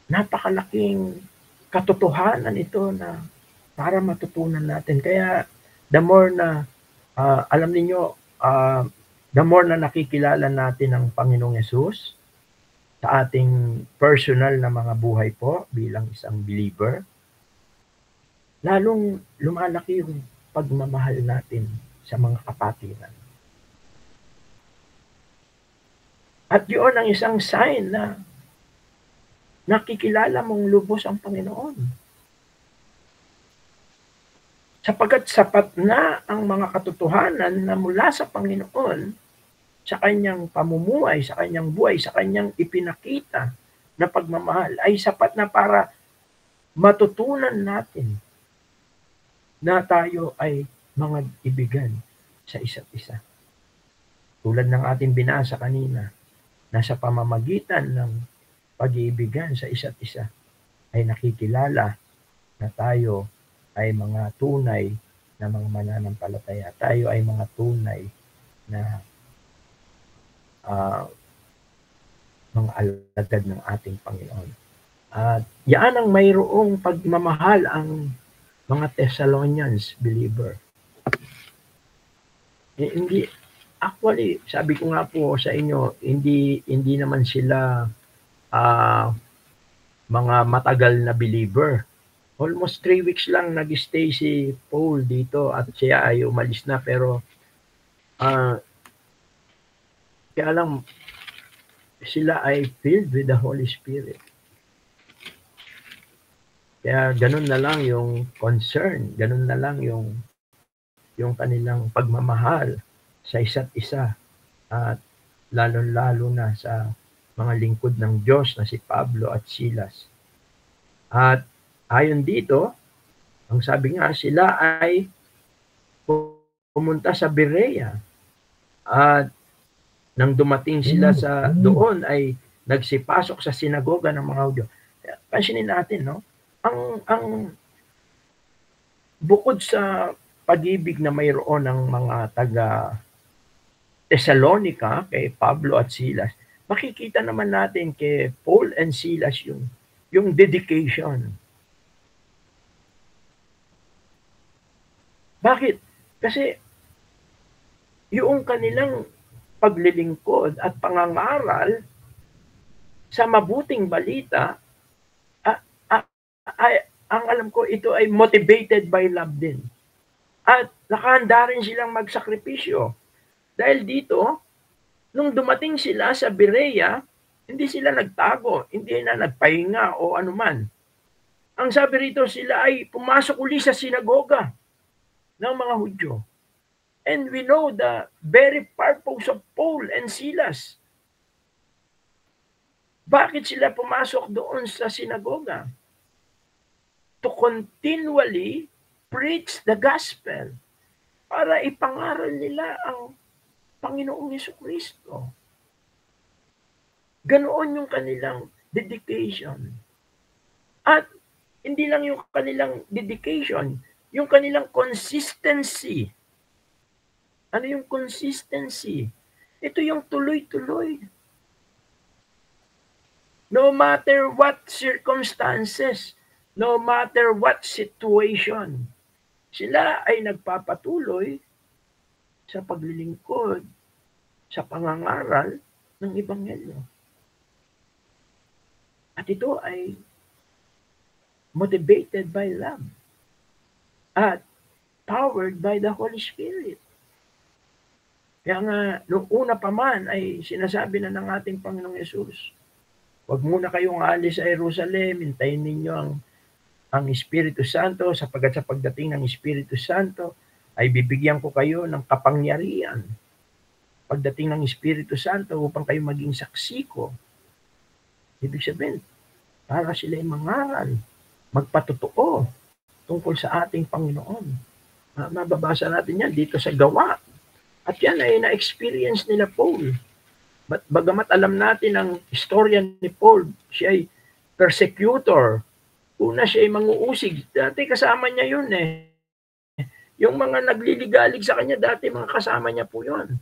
C: napakalaking katotohanan ito na para matutunan natin. Kaya the more na alam niyo, the more na nakikilala natin ang Panginoong Yesus sa ating personal na mga buhay po bilang isang believer, lalong lumalaki yung pagmamahal natin sa mga kapatiran. At yun ang isang sign na nakikilala mong lubos ang Panginoon. Sapagkat sapat na ang mga katotohanan na mula sa Panginoon sa kanyang pamumuhay, sa kanyang buhay, sa kanyang ipinakita na pagmamahal ay sapat na para matutunan natin na tayo ay mga ibigan sa isa't isa. Tulad ng ating binasa kanina, na sa pamamagitan ng pag-iibigan sa isa't isa ay nakikilala na tayo ay mga tunay na mga mananampalataya. Tayo ay mga tunay na mga alagad ng ating Panginoon. At yan ang mayroong pagmamahal ang mga Thessalonians believer. Hindi, actually, sabi ko nga po sa inyo, hindi naman sila mga matagal na believer. Almost 3 weeks lang nag-stay si Paul dito at siya ay umalis na, pero kaya lang sila ay filled with the Holy Spirit. Kaya ganun na lang yung concern, ganun na lang yung kanilang pagmamahal sa isa't isa, at lalo-lalo na sa mga lingkod ng Diyos na si Pablo at Silas. At ayon dito, ang sabi nga, sila ay pumunta sa Berea, at nang dumating sila sa doon ay nagsipasok sa sinagoga ng mga Hudyo. Pansinin natin, no? Ang bukod sa pag-ibig na mayroon ng mga taga Thessalonica kay Pablo at Silas, makikita naman natin kay Paul and Silas yung dedication. Bakit? Kasi yung kanilang paglilingkod at pangangaral sa mabuting balita, ang alam ko, ito ay motivated by love din. At nakahanda rin silang magsakripisyo. Dahil dito, nung dumating sila sa Berea, hindi sila nagtago, hindi na nagpahinga o anuman. Ang sabi rito, sila ay pumasok uli sa sinagoga ng mga Hudyo. And we know the very purpose of Paul and Silas. Bakit sila pumasok doon sa sinagoga? To continually preach the gospel, para ipangaral nila ang Panginoong Jesucristo. Ganoon yung kanilang dedication. At hindi lang yung kanilang dedication, yung kanilang consistency. Ano yung consistency? Ito yung tuloy-tuloy. No matter what circumstances, no matter what situation, sila ay nagpapatuloy sa paglilingkod, sa pangangaral ng Ebanghelyo. At ito ay motivated by love at powered by the Holy Spirit. Kaya nga, noong una pa man ay sinasabi na ng ating Panginoong Yesus, huwag muna kayong alis sa Jerusalem, hintayin ninyo ang Espiritu Santo, sapagkat sa pagdating ng Espiritu Santo ay bibigyan ko kayo ng kapangyarihan. Pagdating ng Espiritu Santo upang kayo maging saksi ko. Ibig sabihin, para sila ay mangaral magpatotoo tungkol sa ating Panginoon. Mababasa natin yan dito sa Gawa. At yan ay na-experience nila Paul. Bagamat alam natin ang istorya ni Paul, siya ay persecutor. Una siya ay manguusig. Dati kasama niya yun eh. Yung mga nagliligalig sa kanya, dati mga kasama niya po yun.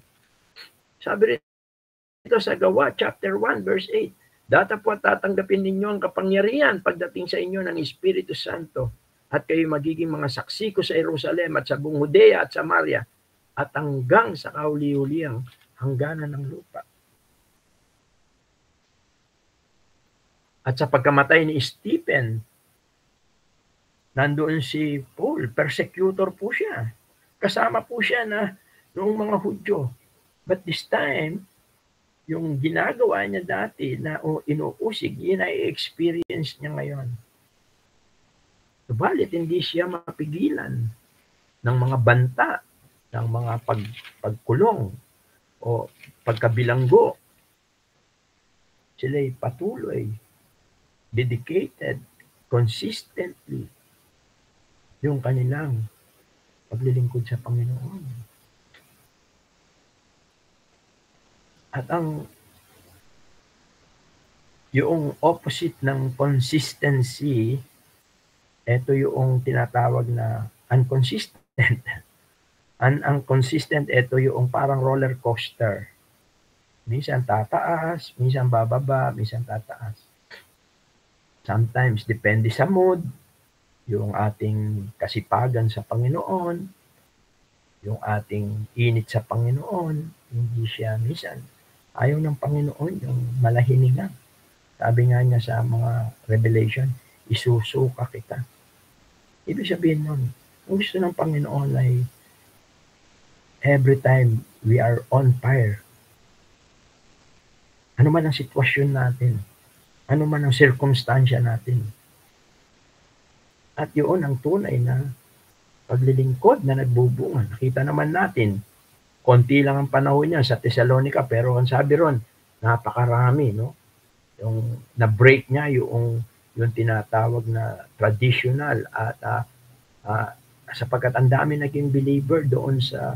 C: Sabi rito sa Gawa, chapter 1, verse 8, Datapwat tatanggapin ninyo ang kapangyarihan pagdating sa inyo ng Espiritu Santo at kayo magiging mga saksi ko sa Jerusalem at sa buong Judea at Samaria at hanggang sa kauli-uliang hangganan ng lupa. At sa pagkamatay ni Stephen, nandoon si Paul, persecutor po siya. Kasama po siya na noong mga Hudyo. But this time, yung ginagawa niya dati na inuusig, yun ay experience niya ngayon. Subalit, hindi siya mapigilan ng mga banta, ng mga pagkulong o pagkabilanggo. Sila'y patuloy, dedicated, consistently, yung kanilang paglilingkod sa Panginoon. At yung opposite ng consistency, ito yung tinatawag na inconsistent. Ang consistent, ito yung parang roller coaster. Minsan tataas, minsan bababa, minsan tataas. Sometimes, depende sa mood, yung ating kasipagan sa Panginoon, yung ating init sa Panginoon, hindi siya minsan. Ayaw ng Panginoon yung malahiningan. Sabi nga niya sa mga Revelation, isusuka kita. Ibig sabihin nun, ang gusto ng Panginoon ay every time we are on fire. Ano man ang sitwasyon natin, ano man ang sirkumstansya natin. At yun ang tunay na paglilingkod na nagbubunga. Nakita naman natin, konti lang ang panahon niya sa Thessalonica, pero ang sabi ron, napakarami, no? Yung na-break niya yung tinatawag na traditional at sapagkat ang dami naging believer doon sa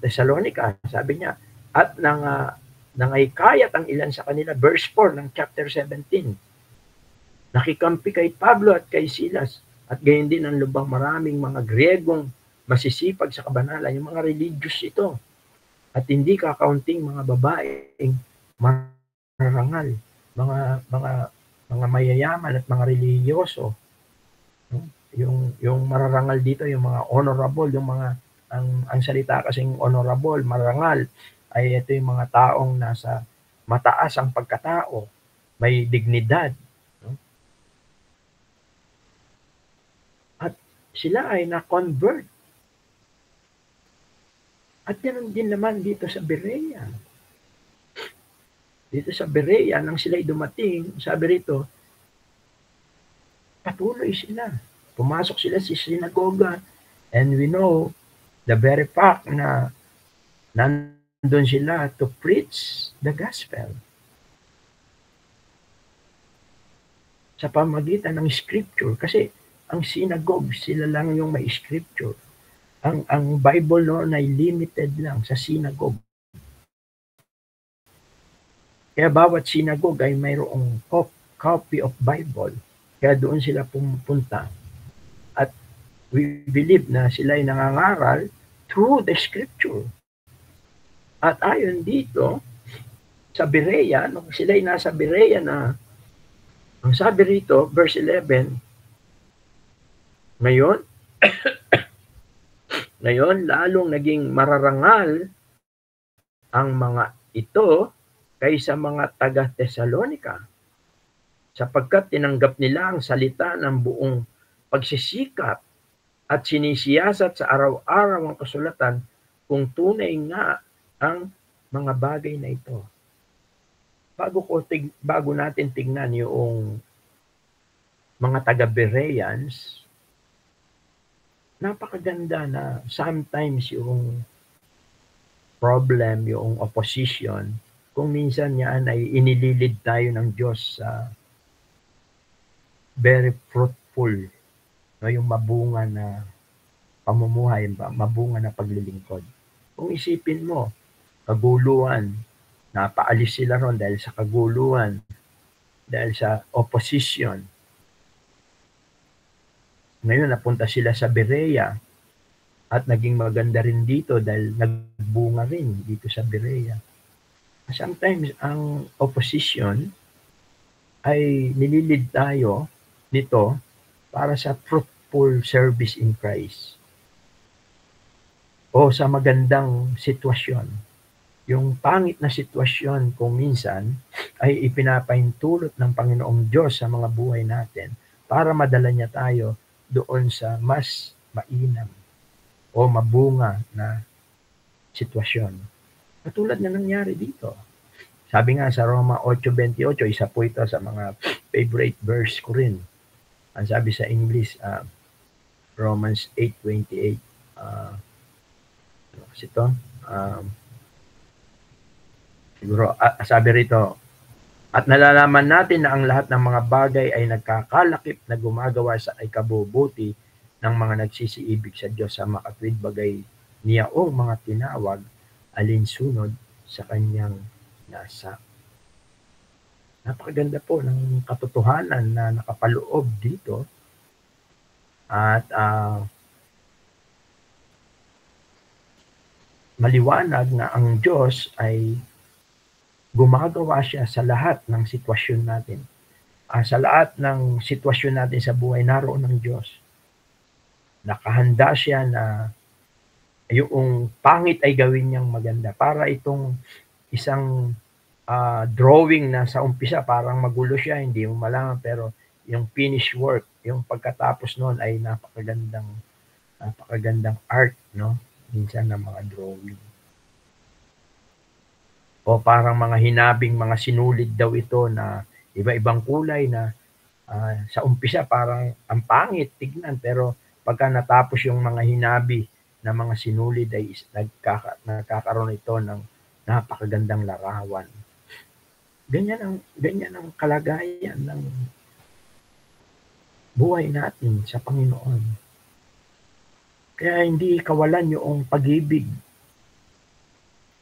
C: Thessalonica. Sabi niya, at nangayakayat ang ilan sa kanila, verse 4 ng chapter 17. Nakikampi kay Pablo at kay Silas at gayon din ang lubang maraming mga Griegong masisipag sa kabanalan, yung mga religious ito. At hindi kakaunting mga babaeng mararangal, mga mayayaman at mga relihiyoso. Yung mararangal dito, yung mga honorable, yung mga ang salita kasing honorable, marangal, ay ito yung mga taong nasa mataas ang pagkatao, may dignidad. At sila ay na-convert. At ganoon din naman dito sa Berea. Dito sa Berea, nang sila'y dumating, sabi rito, patuloy sila. Pumasok sila sa sinagoga. And we know, the very fact na nandun sila to preach the gospel. Sa pamagitan ng scripture. Kasi ang synagogue, sila lang yung may scripture. Ang Bible noon ay limited lang sa synagogue. Kaya bawat synagogue ay mayroong copy of Bible. Kaya doon sila pumunta. At we believe na sila ay nangangaral through the scripture. At ayon dito, sa Berea, nung sila ay nasa Berea na, ang sabi rito, verse 11, Ngayon, lalong naging mararangal ang mga ito kaysa mga taga-Thessalonica sapagkat tinanggap nila ang salita ng buong pagsisikap at sinisiyasat sa araw-araw ang kasulatan kung tunay nga ang mga bagay na ito. Bago natin tingnan yung mga taga-Bereans, napakaganda na sometimes yung problem, yung opposition, kung minsan yan ay inililid tayo ng Diyos very fruitful, no, yung mabunga na pamumuhay, mabunga na paglilingkod. Kung isipin mo, kaguluhan, napaalis sila ron dahil sa kaguluhan, dahil sa opposition. Ngayon, napunta sila sa Berea at naging maganda rin dito dahil nagbunga rin dito sa Berea. Sometimes, ang opposition ay nililid tayo nito para sa fruitful service in Christ o sa magandang sitwasyon. Yung pangit na sitwasyon kung minsan ay ipinapahintulot ng Panginoong Diyos sa mga buhay natin para madala niya tayo doon sa mas mainam o mabunga na sitwasyon. Katulad na nangyari dito. Sabi nga sa Roma 8:28, isa po ito sa mga favorite verse ko rin. Ang sabi sa English, Romans 8:28. Kasi ito, siguro, sabi rito, at nalalaman natin na ang lahat ng mga bagay ay nagkakalakip na gumagawa sa ikabubuti ng mga nagsisiibig sa Diyos sa makatwid bagay niya o mga tinawag alinsunod sa kanyang nasa. Napakaganda po ng katotohanan na nakapaloob dito at maliwanag na ang Diyos ay gumagawa siya sa lahat ng sitwasyon natin. Sa lahat ng sitwasyon natin sa buhay, naroon ng Diyos. Nakahanda siya na yung pangit ay gawin niyang maganda. Para itong isang drawing na sa umpisa, parang magulo siya, hindi mo malaman, pero yung finish work, yung pagkatapos noon ay napakagandang art, no? Minsan ng mga drawing. O parang mga hinabing, mga sinulid daw ito na iba-ibang kulay na sa umpisa parang ang pangit tignan, pero pagka natapos yung mga hinabi na mga sinulid ay nagkakaroon ito ng napakagandang larawan. Ganyan ang kalagayan ng buhay natin sa Panginoon. Kaya hindi kawalan yung pag-ibig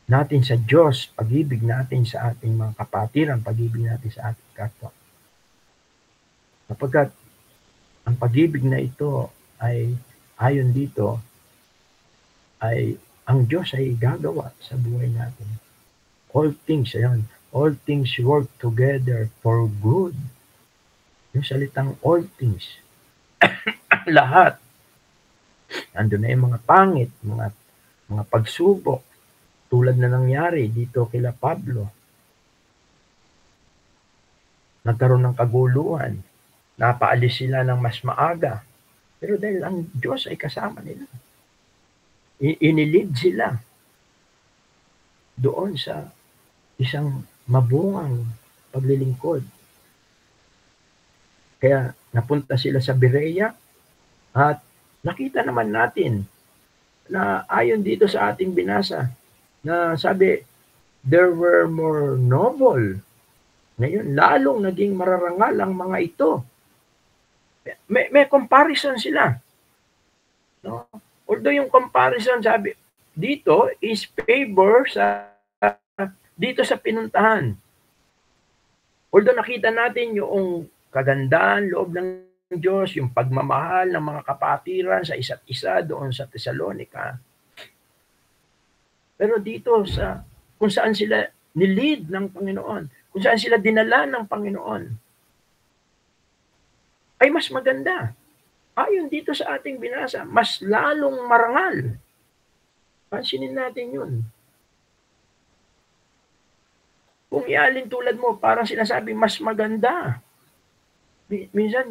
C: natin sa Diyos, pag-ibig natin sa ating mga kapatiran, pag-ibig natin sa ating kapwa. Kapagkat ang pag-ibig na ito ay ayon dito, ay ang Diyos ay gagawa sa buhay natin. All things work together for good. Yung salitang all things, lahat. Ando na yung mga pangit, mga pagsubok, tulad na nangyari dito kila Pablo. Nagkaroon ng kaguluhan, napaalis sila ng mas maaga. Pero dahil ang Diyos ay kasama nila, inilid sila doon sa isang mabungang paglilingkod. Kaya napunta sila sa Berea at nakita naman natin na ayon dito sa ating binasa na sabi, there were more noble. Ngayon, lalong naging mararangal ang mga ito. May comparison sila. No? Although yung comparison, sabi, dito is favor dito sa pinuntahan. Although nakita natin yung kagandahan, loob ng Diyos, yung pagmamahal ng mga kapatiran sa isa't isa doon sa Thessalonica. Pero dito kung saan sila nilid ng Panginoon, kung saan sila dinala ng Panginoon, ay mas maganda. Ayon dito sa ating binasa, mas lalong marangal. Pansinin natin yun. Kung ialin tulad mo, parang sinasabi mas maganda. Minsan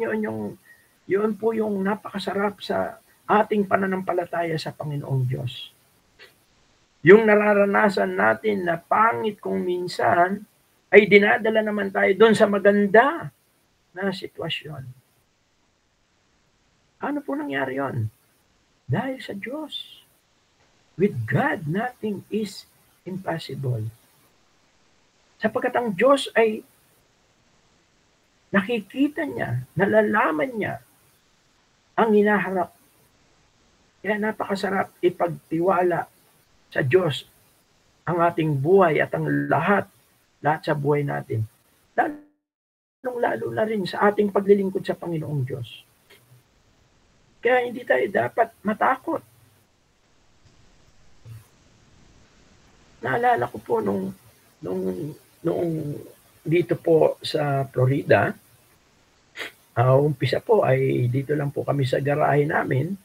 C: yun po yung napakasarap sa ating pananampalataya sa Panginoong Diyos. Yung nararanasan natin na pangit kung minsan, ay dinadala naman tayo doon sa maganda na sitwasyon. Ano po nangyari yun? Dahil sa Diyos. With God, nothing is impossible. Sapagkat ang Diyos ay nakikita niya, nalalaman niya ang hinaharap. Kaya napakasarap ipagtiwala sa Diyos ang ating buhay at ang lahat sa buhay natin. Lalong-lalo na rin sa ating paglilingkod sa Panginoong Diyos. Kaya hindi tayo dapat matakot. Naalala ko po nung dito po sa Florida, umpisa po ay dito lang po kami sa garahe namin.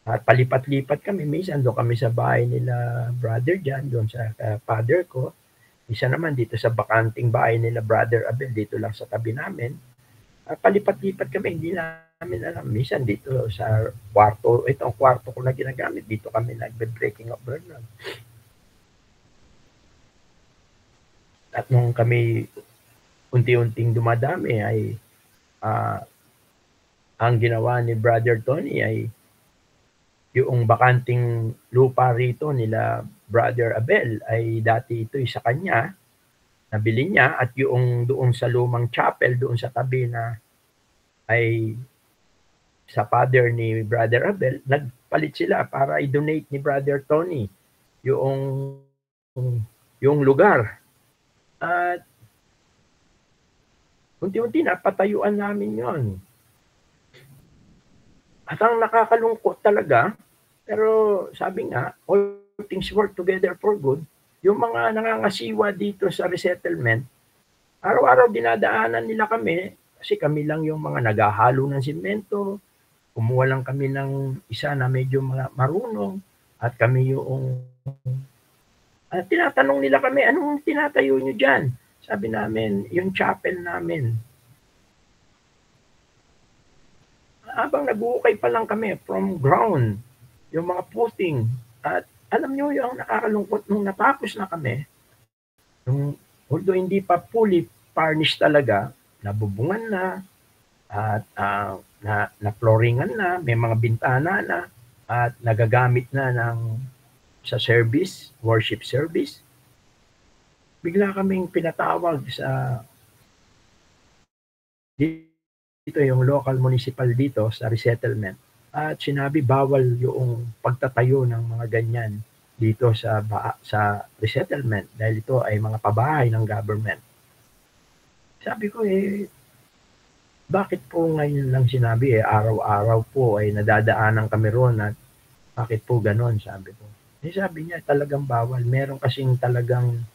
C: At palipat-lipat kami. Minsan doon kami sa bahay nila brother John, doon sa father ko. Isa naman dito sa bakanting bahay nila brother Abel, dito lang sa tabi namin. Palipat-lipat kami, hindi namin alam. Minsan dito sa kwarto, ito ang kwarto ko na ginagamit. Dito kami nagbe-breaking of bread. At nung kami unti-unting dumadami ay ang ginawa ni Brother Tony ay yung bakanting lupa rito nila Brother Abel ay dati ito'y sa kanya, nabili niya, at yung doon sa lumang chapel, doon sa tabi na ay sa father ni Brother Abel, nagpalit sila para i-donate ni Brother Tony yung lugar. At unti-unti na patayuan namin yon. At ang nakakalungkot talaga, pero sabi nga, all things work together for good. Yung mga nangangasiwa dito sa resettlement, araw-araw dinadaanan nila kami, kasi kami lang yung mga naghahalo ng simento, kumuha lang kami ng isa na medyo marunong, at kami yung tinatanong nila kami, anong tinatayo nyo dyan? Sabi namin, yung chapel namin. Habang nag-uukay pa lang kami from ground, yung mga footing. At alam nyo yung nakakalungkot, nung natapos na kami, although hindi pa fully furnished talaga, nabubungan na, at na-flooringan na, may mga bintana na, at nagagamit na sa service, worship service. Bigla kaming pinatawag sa dito yung local municipal dito sa resettlement, at sinabi bawal yung pagtatayo ng mga ganyan dito sa resettlement dahil ito ay mga pabahay ng government. Sabi ko bakit po ngayon lang sinabi araw-araw po ay nadadaanan kami roon, at bakit po ganon, sabi ko. Sabi niya talagang bawal, meron kasing talagang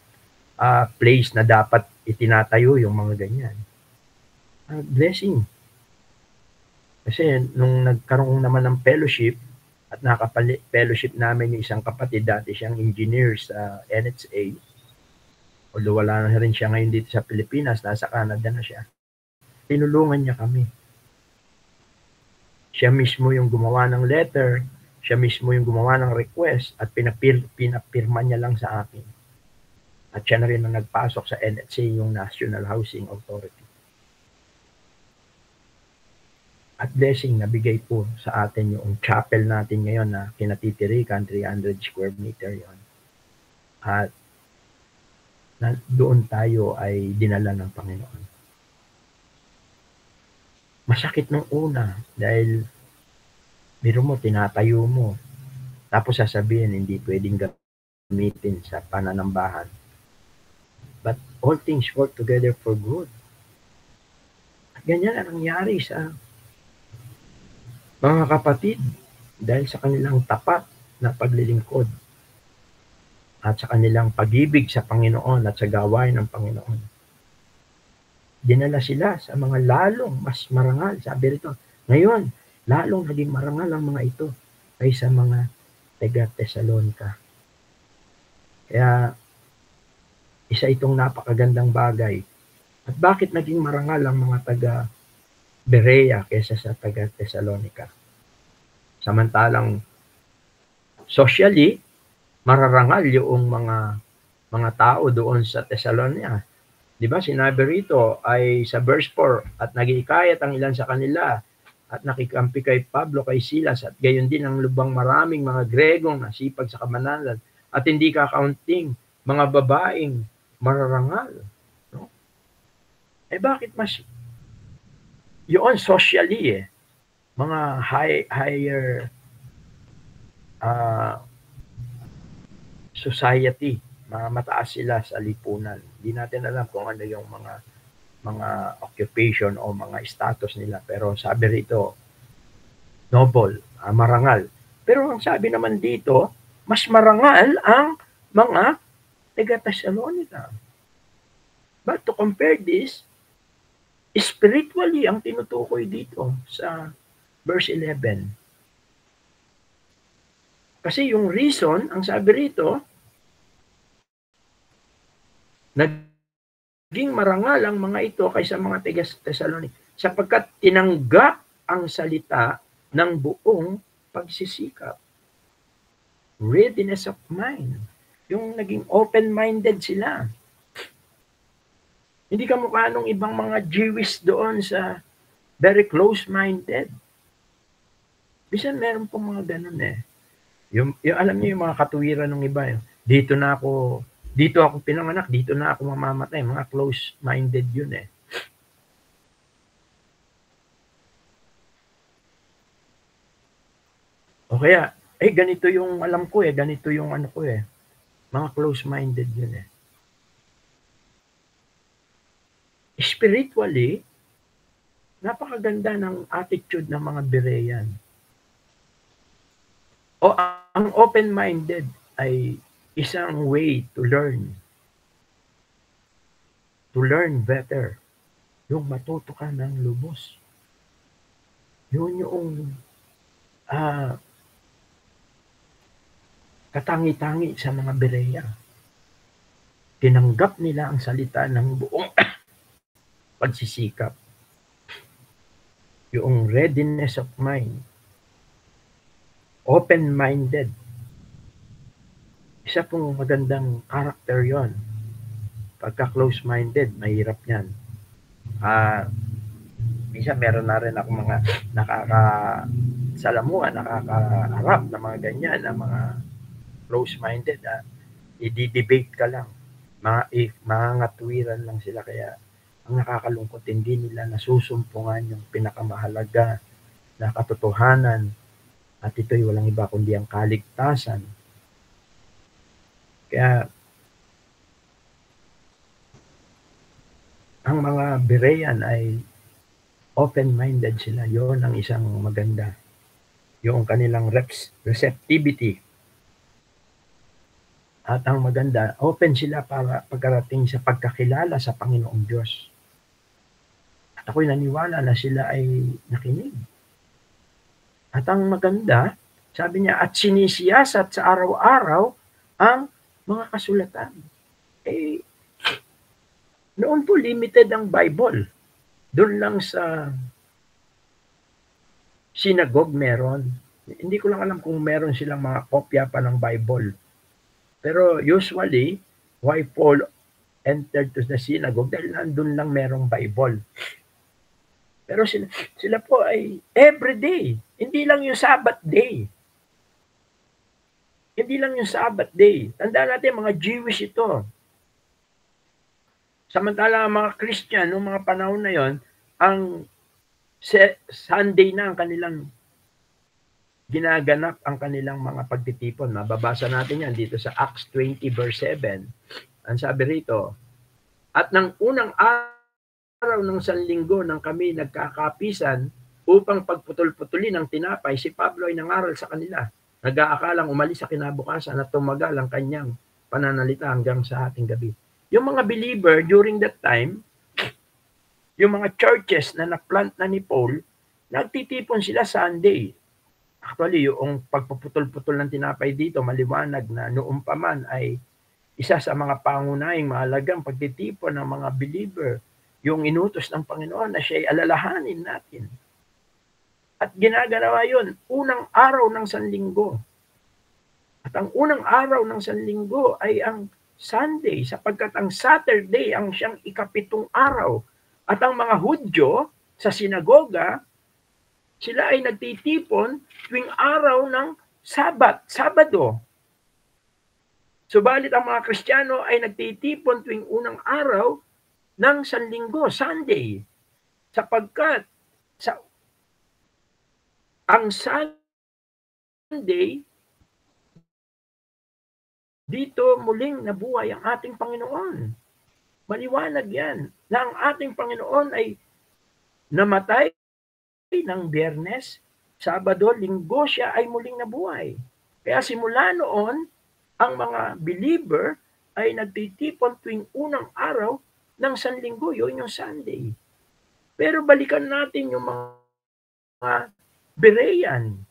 C: place na dapat itinatayo yung mga ganyan. Blessing. Kasi nung nagkaroon naman ng fellowship, at fellowship namin yung isang kapatid, dati siyang engineer sa NHA, although wala na rin siya ngayon dito sa Pilipinas, nasa Canada na siya, tinulungan niya kami. Siya mismo yung gumawa ng letter, siya mismo yung gumawa ng request, at pinapirma niya lang sa akin. At siya na rin ang nagpasok sa NHA, yung National Housing Authority. At blessing, nabigay po sa atin yung chapel natin ngayon na kinatitirikan, 300 square meter yon. At doon tayo ay dinala ng Panginoon. Masakit nung una dahil biro mo, tinatayo mo, tapos sasabihin hindi pwedeng gamitin sa pananambahan. But all things work together for good. At ganyan ang nangyari sa mga kapatid dahil sa kanilang tapat na paglilingkod at sa kanilang pag-ibig sa Panginoon at sa gawain ng Panginoon. Dinala sila sa mga lalong mas marangal. Sabi rito, ngayon, lalong naging marangal ang mga ito kaysa mga taga-Thessalonica. Kaya, isa itong napakagandang bagay. At bakit naging marangal ang mga taga-Berea kaysa sa taga-Thessalonica? Samantalang, socially, mararangal yung mga tao doon sa Thessalonica. Di ba, sinabi rito ay sa verse 4, at nag-iikayat ang ilan sa kanila at nakikampi kay Pablo, kay Silas, at gayon din ang lubang maraming mga Gregong nasipag sa kabanalan, at hindi kakaunting mga babaeng mararangal. No? Bakit mas yun socially mga higher society, mga mataas sila sa lipunan. Hindi natin alam kung ano yung mga occupation o mga status nila. Pero sabi rito, noble, marangal. Pero ang sabi naman dito, mas marangal ang mga taga-Thessalonica. But to compare this, spiritually ang tinutukoy dito sa verse 11. Kasi yung reason, ang sabi rito, naging marangal ang mga ito kaysa mga taga-Thessalonica sapagkat tinanggap ang salita ng buong pagsisikap. Readiness of mind. Yung naging open-minded sila. Hindi kamukha nung ibang mga Jewish doon sa very close-minded. Bisan meron pong mga ganun Yung alam niyo yung mga katuwiran ng iba. Dito ako pinanganak, dito na ako mamamatay. Mga close-minded yun O kaya, ganito yung alam ko ganito yung ano ko Mga close-minded yun Spiritually, napakaganda ng attitude ng mga Berean. O ang open-minded ay isang way to learn. To learn better. Yung matuto ka ng lubos. Yun yung katangi-tangi sa mga Berea. Tinanggap nila ang salita ng buong pagsisikap. Yung readiness of mind. Open-minded. Isa pong magandang character yon. Pagka close-minded, mahirap yan. Minsan meron na rin ako mga nakakasalamuhan, nakakaharap na mga ganyan, na mga close-minded. I-debate ka lang. Mga ngatwiran lang sila. Kaya ang nakakalungkot, hindi nila nasusumpungan yung pinakamahalaga na katotohanan. At ito'y walang iba kundi ang kaligtasan. Kaya ang mga Berean ay open-minded sila. Yun ang isang maganda. Yung kanilang receptivity. At ang maganda, open sila para pagkarating sa pagkakilala sa Panginoong Diyos. At ako'y naniwala na sila ay nakinig. At ang maganda, sabi niya, at sinisiyasat sa araw-araw ang mga kasulatan. Noon po limited ang Bible. Doon lang sa synagogue meron. Hindi ko lang alam kung meron silang mga kopya pa ng Bible. Pero usually, why Paul entered to the synagogue? Dahil nandun lang merong Bible. Pero sila po ay everyday. Hindi lang yung Sabbath day. Hindi lang yung Sabbath day. Tandaan natin, mga Jewish ito. Samantala mga Christian, noong mga panahon na yon, ang Sunday na ang kanilang ginaganap ang kanilang mga pagtitipon. Mababasa natin yan dito sa Acts 20 verse 7. Ang sabi rito, at ng unang araw ng sanlinggo nang kami nagkakapisan upang pagputol-putulin ng tinapay, si Pablo ay nangaral sa kanila. Nag-aakalang umalis sa kinabukasan at tumagal ang kanyang pananalita hanggang sa ating gabi. Yung mga believer during that time, yung mga churches na na-plant na ni Paul, nagtitipon sila Sunday. Actually, yung pagpuputol-putol ng tinapay dito, maliwanag na noong pa man ay isa sa mga pangunahing mahalagang pagtitipon ng mga believer, yung inutos ng Panginoon na siya'y alalahanin natin. At ginagawa yun, unang araw ng sanlinggo. At ang unang araw ng sanlinggo ay ang Sunday, sapagkat ang Saturday ang siyang ikapitong araw. At ang mga Hudyo sa sinagoga, sila ay nagtitipon tuwing araw ng Sabado. Subalit ang mga Kristiyano ay nagtitipon tuwing unang araw ng sanlinggo, Sunday. Sapagkat ang Sunday, dito muling nabuhay ang ating Panginoon. Maliwanag yan na ang ating Panginoon ay namatay ng Biyernes, Sabado, Linggo, siya ay muling nabuhay. Kaya simula noon, ang mga believer ay nagtitipon tuwing unang araw ng Sanlinggo, yun yung Sunday. Pero balikan natin yung mga Berean.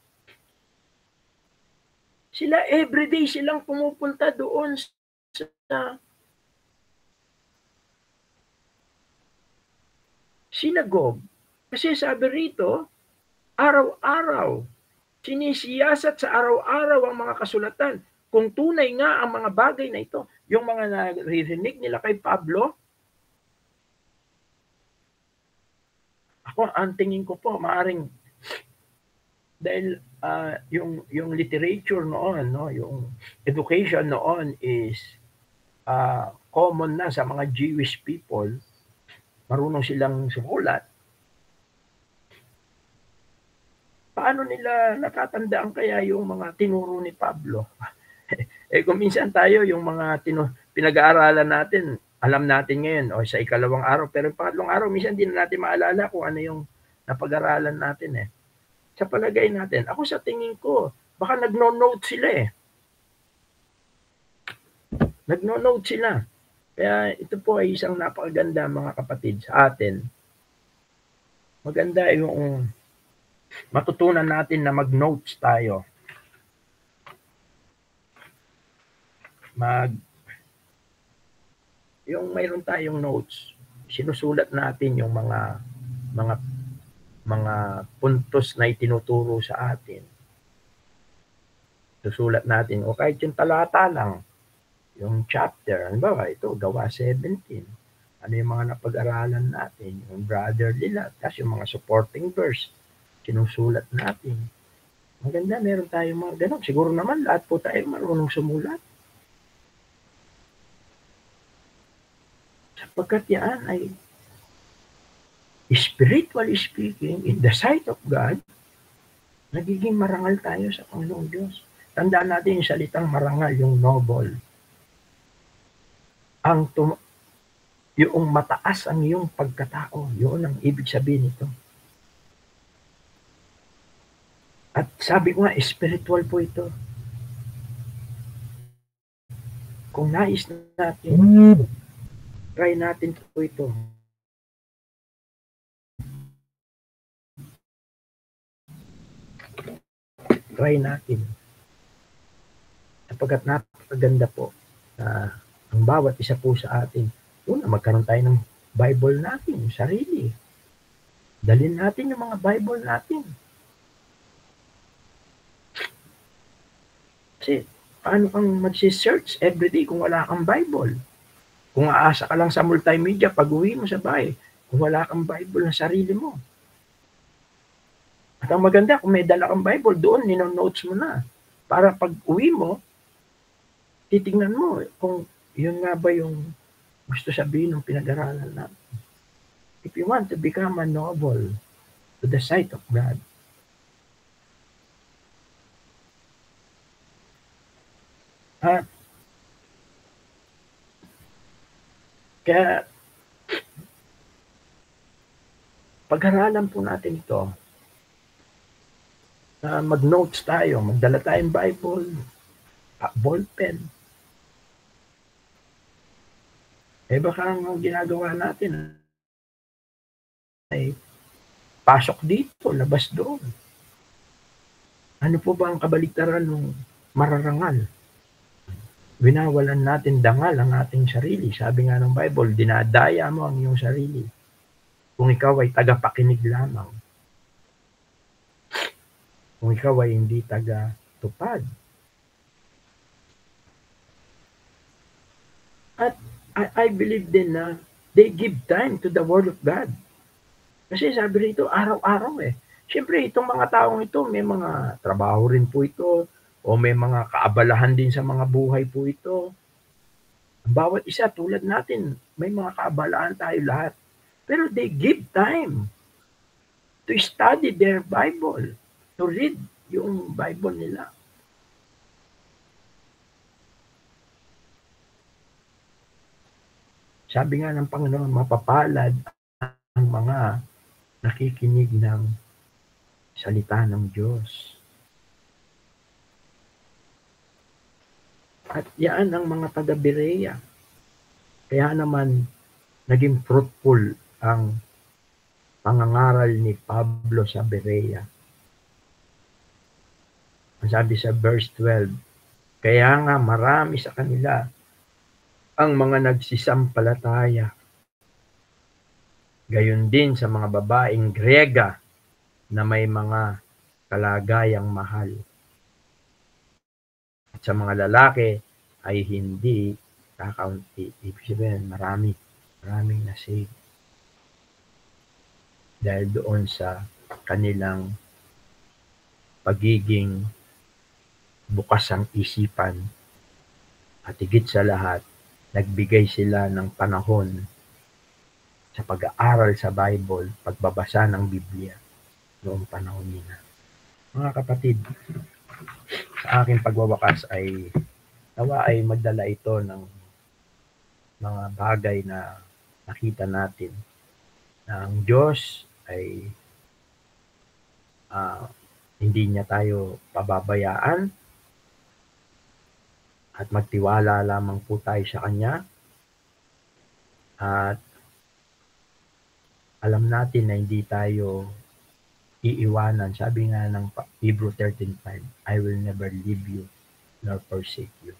C: Sila everyday silang pumupunta doon sa synagogue. Kasi sabi rito, araw-araw, sinisiyasat sa araw-araw ang mga kasulatan. Kung tunay nga ang mga bagay na ito, yung mga naririnig nila kay Pablo, ako, ang tingin ko po, maaring dahil yung literature noon, no, yung education noon is common na sa mga Jewish people, marunong silang sumulat. Paano nila natatandaan kaya yung mga tinuro ni Pablo? Kung minsan tayo, yung mga pinag-aaralan natin, alam natin ngayon, o sa ikalawang araw, pero yung pangatlong araw, minsan din natin maalala kung ano yung napag-aralan natin Sa palagay natin, ako sa tingin ko, baka nagno-note sila Nagno-note sila. Kaya ito po ay isang napakaganda, mga kapatid, sa atin. Maganda yung matutunan natin na mag-notes tayo. Yung mayroon tayong notes, sinusulat natin yung mga puntos na itinuturo sa atin. Susulat natin, o kahit yung talata lang, yung chapter, halimbawa ito, Gawa 17. Ano yung mga napag-aralan natin, yung brotherly love, tapos yung mga supporting verse, sinusulat natin. Maganda, meron tayong mga ganun. Siguro naman, lahat po tayo marunong sumulat. Sapagkat yan ay spiritually speaking, in the sight of God, nagiging marangal tayo sa Panginoong Diyos. Tandaan natin yung salitang marangal, yung noble. Yung mataas ang iyong pagkatao, yun ang ibig sabihin nito. At sabi ko nga, spiritual po ito. Kung nais natin, try natin po ito. Try natin. Sapagkat napakaganda po na ang bawat isa po sa atin, una, magkaroon tayo ng Bible natin, yung sarili. Dalhin natin yung mga Bible natin. Kasi, paano kang mag-search everyday kung wala kang Bible? Kung aasa ka lang sa multimedia, pag-uwi mo sa bahay, kung wala kang Bible na sarili mo. At ang maganda, kung may dala kang Bible, doon, nino-notes mo na. Para pag-uwi mo, titingnan mo kung yun nga ba yung gusto sabihin ng pinag-aralan natin. If you want to become a noble to the sight of God, kaya pag-aralan po natin ito, mag-notes tayo, magdala tayong Bible, ballpen. Baka ang ginagawa natin ay pasok dito, labas doon. Ano po ba ang kabaliktaran ng mararangal? Winawalan natin dangal ang ating sarili. Sabi nga ng Bible, dinadaya mo ang iyong sarili kung ikaw ay tagapakinig lamang. Kung ikaw ay hindi taga-tupad. At I believe din na they give time to the Word of God. Kasi sabi rito, araw-araw Siyempre, itong mga taong ito, may mga trabaho rin po ito, o may mga kaabalahan din sa mga buhay po ito. Bawat isa, tulad natin, may mga kaabalahan tayo lahat. Pero they give time. to study their Bible, to read yung Bible nila. Sabi nga ng Panginoon, mapapalad ang mga nakikinig ng salita ng Diyos. At yan ang mga taga-Berea. Kaya naman, naging fruitful ang pangangaral ni Pablo sa Berea. Ang sabi sa verse 12, kaya nga marami sa kanila ang mga nagsisampalataya. Gayon din sa mga babaeng Grega na may mga kalagayang mahal. At sa mga lalaki ay hindi kakaunti. Ibig sabihin, maraming nasave. Dahil doon sa kanilang pagiging bukas ang isipan at higit sa lahat, nagbigay sila ng panahon sa pag-aaral sa Bible, pagbabasa ng Biblia noong panahon nila. Mga kapatid, sa aking pagwawakas ay nawa ay magdala ito ng mga bagay na nakita natin na ang Diyos ay hindi niya tayo pababayaan at magtiwala lamang po tayo sa Kanya. At alam natin na hindi tayo iiwanan. Sabi nga ng Hebrew 13:5, I will never leave you nor forsake you.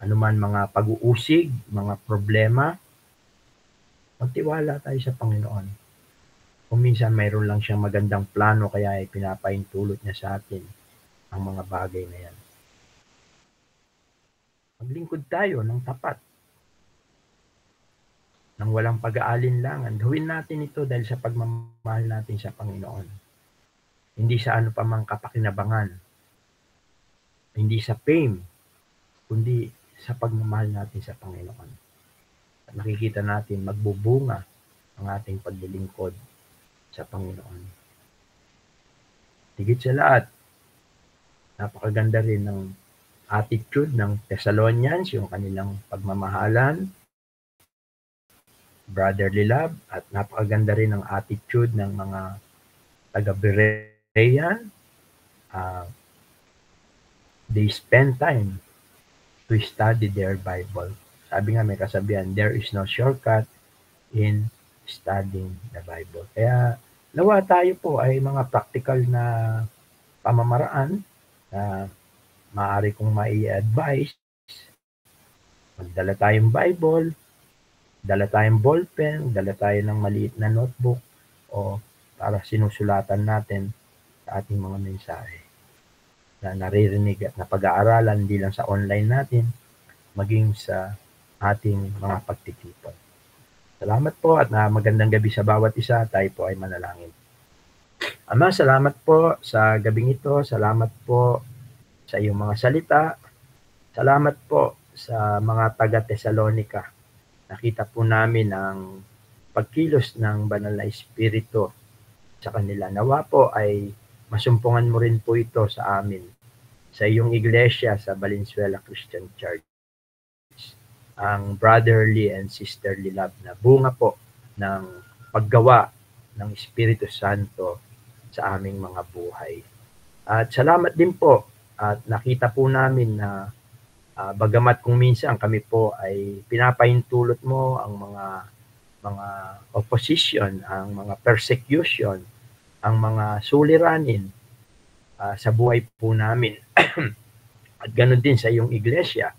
C: Ano man mga pag-uusig, mga problema, magtiwala tayo sa Panginoon. Kung minsan mayroon lang siyang magandang plano, kaya ay pinapahintulot niya sa atin ang mga bagay na yan. Maglingkod tayo ng tapat, ng walang pag-aalinlangan. Gawin natin ito dahil sa pagmamahal natin sa Panginoon. Hindi sa ano pa mang kapakinabangan. Hindi sa fame, kundi sa pagmamahal natin sa Panginoon. At nakikita natin magbubunga ang ating paglilingkod sa Panginoon. Higit sa lahat, napakaganda rin ng attitude ng Thessalonians, yung kanilang pagmamahalan, brotherly love, at napakaganda rin ng attitude ng mga taga-Berea. They spend time to study their Bible. Sabi nga may kasabihan, there is no shortcut in studying the Bible. Kaya nawa tayo po ay mga practical na pamamaraan na maaari kong mai-advise. Magdala tayong Bible, dala tayong ballpen, dala tayo ng maliit na notebook o para sinusulatan natin sa ating mga mensahe na naririnig at napag-aaralan hindi lang sa online natin, maging sa ating mga pagtitipon. Salamat po at magandang gabi sa bawat isa. Tayo po ay manalangin. Ama, salamat po sa gabing ito. Salamat po sa iyong mga salita. Salamat po sa mga taga-Thessalonica. Nakita po namin ang pagkilos ng banal na espiritu sa kanila. Nawa po ay masumpungan mo rin po ito sa amin, sa iyong iglesia sa Valenzuela Christian Church. Ang brotherly and sisterly love na bunga po ng paggawa ng Espiritu Santo sa aming mga buhay. At salamat din po at nakita po namin na bagamat kung minsan kami po ay pinapahintulot mo ang mga opposition, ang mga persecution, ang mga suliranin sa buhay po namin. At ganoon din sa iyong iglesia.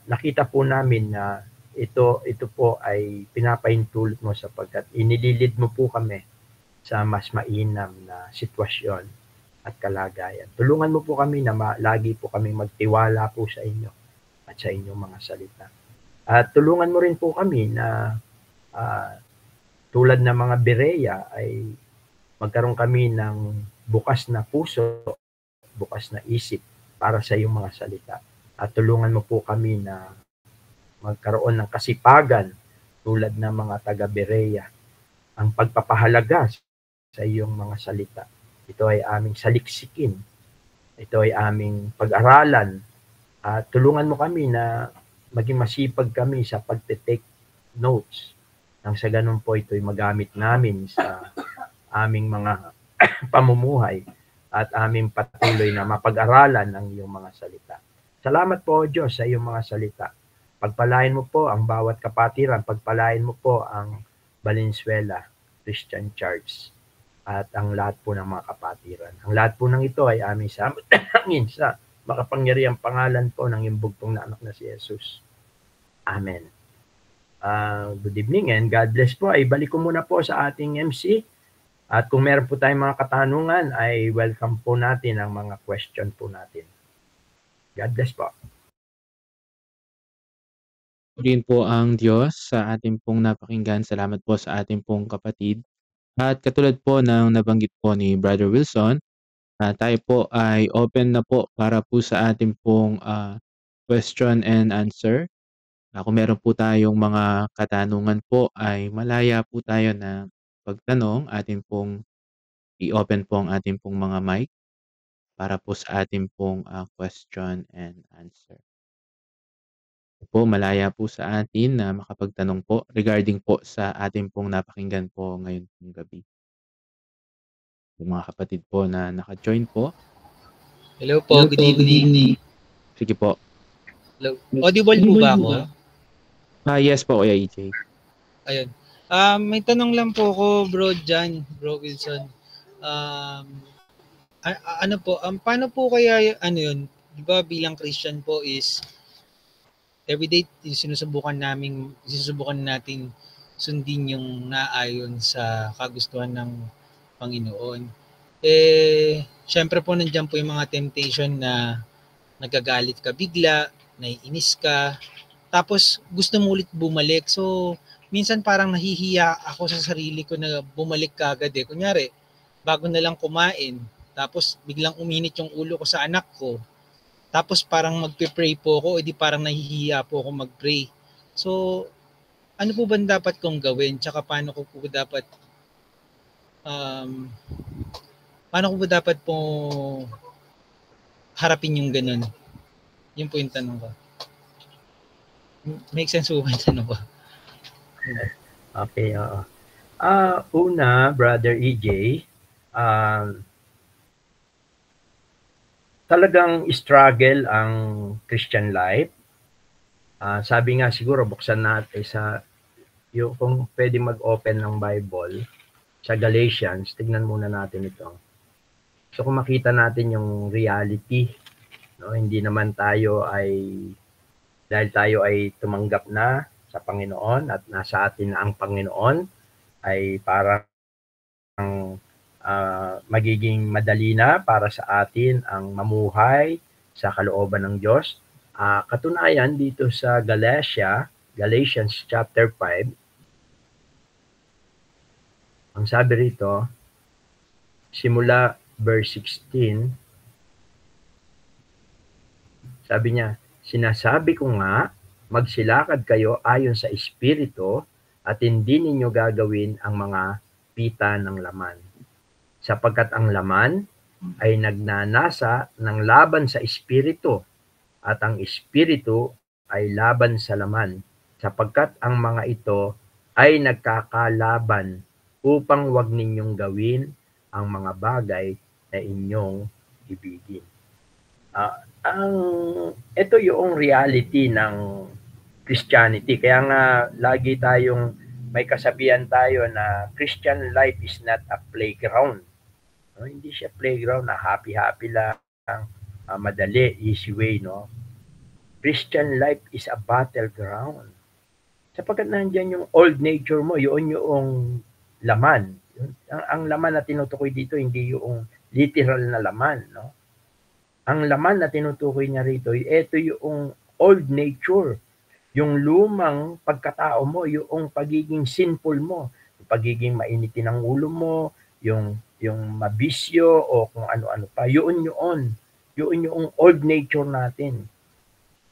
C: Nakita po namin na ito po ay pinapahintulot mo sapagkat inililid mo po kami sa mas mainam na sitwasyon at kalagayan. Tulungan mo po kami na lagi po kami magtiwala po sa inyo at sa inyong mga salita. At tulungan mo rin po kami na tulad ng mga Berea ay magkaroon kami ng bukas na puso, bukas na isip para sa iyong mga salita. At tulungan mo po kami na magkaroon ng kasipagan tulad ng mga taga-Berea, ang pagpapahalaga sa iyong mga salita. Ito ay aming saliksikin. Ito ay aming pag-aralan. At tulungan mo kami na maging masipag kami sa pagte-take notes. Nang sa ganun po ito'y magamit namin sa aming mga pamumuhay at aming patuloy na mapag-aralan ng iyong mga salita. Salamat po, Diyos, sa iyong mga salita. Pagpalain mo po ang bawat kapatiran, pagpalain mo po ang Valenzuela Christian Church at ang lahat po ng mga kapatiran. Ang lahat po ng ito ay aming samangin sa makapangyarihang pangalan po ng iyong bugtong na anak na si Jesus. Amen. Good evening and God bless po. Ay balik ko muna po sa ating MC. At kung meron po tayong mga katanungan, ay welcome po natin ang mga question po natin. God bless po.
A: Purihin po ang Diyos sa ating pong napakinggan. Salamat po sa ating pong kapatid. At katulad po ng nabanggit po ni Brother Wilson, tayo po ay open na po para po sa ating pong question and answer. Kung meron po tayong mga katanungan po ay malaya po tayo na pagtanong, atin pong i-open po ang ating pong mga mic para po sa ating pong question and answer. Po, malaya po sa atin na makapagtanong po regarding po sa ating pong napakinggan po ngayon pong gabi. Yung mga kapatid po na naka-join po.
B: Hello po, good evening.
A: Sige po.
B: Hello. Audible po ba ako?
A: Yes po, Kuya EJ.
B: Ayun. May tanong lang po ako, Bro Wilson. Ano po, paano po kaya, yun, di ba bilang Christian po is, everyday sinusubukan natin sundin yung naayon sa kagustuhan ng Panginoon. Syempre po nandiyan po yung mga temptation na nagagalit ka bigla, naiinis ka, tapos gusto mo ulit bumalik. So, minsan parang nahihiya ako sa sarili ko na bumalik kagad eh. Kunyari, bago na lang kumain, tapos biglang uminit yung ulo ko sa anak ko, tapos parang magpe-pray po ako, edi parang nahihiya po ako mag-pray. So, ano po ba dapat kong gawin? Tsaka paano ko po dapat po harapin yung ganun? Yun po yung tanong ko. Make sense po ba yung tanong ko?
C: Okay, una, Brother EJ, talagang struggle ang Christian life. Sabi nga siguro buksan natin yung kung pwede mag-open ng Bible sa Galatians, tignan muna natin ito. So kung makita natin yung reality, no, hindi naman tayo dahil tayo ay tumanggap na sa Panginoon at nasa atin na ang Panginoon, ay parang magiging madali na para sa atin ang mamuhay sa kalooban ng Diyos. Katunayan dito sa Galatians chapter 5, ang sabi rito, simula verse 16, sabi niya, sinasabi ko nga, magsilakad kayo ayon sa Espiritu at hindi ninyo gagawin ang mga pita ng laman. Sapagkat ang laman ay nagnanasa ng laban sa Espiritu at ang Espiritu ay laban sa laman, sapagkat ang mga ito ay nagkakalaban upang wag ninyong gawin ang mga bagay na inyong ibigin. Ito yung reality ng Christianity. Kaya nga lagi tayong may kasabihan tayo na Christian life is not a playground. No, hindi siya playground na happy-happy lang, madali, easy way, no? Christian life is a battleground. Sapagkat nandiyan yung old nature mo, yun yung laman. Ang laman na tinutukoy dito, hindi yung literal na laman, no? Ang laman na tinutukoy niya rito, ito yung old nature, yung lumang pagkatao mo, yung pagiging sinful mo, yung pagiging mainitin ang ulo mo, yung mabisyo o kung ano-ano pa, yun yung old nature natin.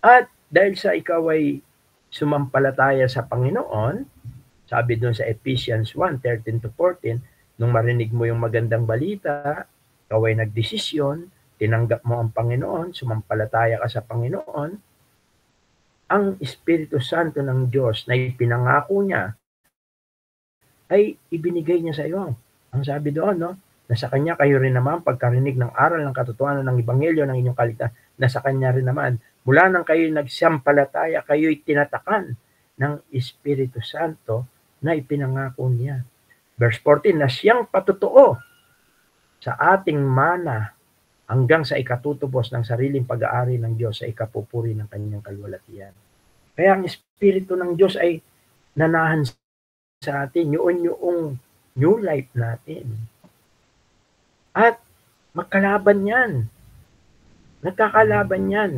C: At dahil sa ikaw ay sumampalataya sa Panginoon, sabi doon sa Ephesians 1:13-14, nung marinig mo yung magandang balita, ikaw ay nagdesisyon, tinanggap mo ang Panginoon, sumampalataya ka sa Panginoon, ang Espiritu Santo ng Diyos na ipinangako niya ay ibinigay niya sa iyo. Ang sabi doon, no, na sa Kanya kayo rin naman pagkarinig ng aral ng katotohanan ng Ebanghelyo ng inyong kaligtasan, na sa Kanya rin naman, mula nang kayo nagsampalataya, kayo'y tinatakan ng Espiritu Santo na ipinangako niya. Verse 14, na siyang patotoo sa ating mana hanggang sa ikatutubos ng sariling pag-aari ng Diyos sa ikapupuri ng Kanyang kalwalhatian. Kaya ang Espiritu ng Diyos ay nanahan sa atin, yung new life natin. At magkalaban yan. Nagkakalaban yan.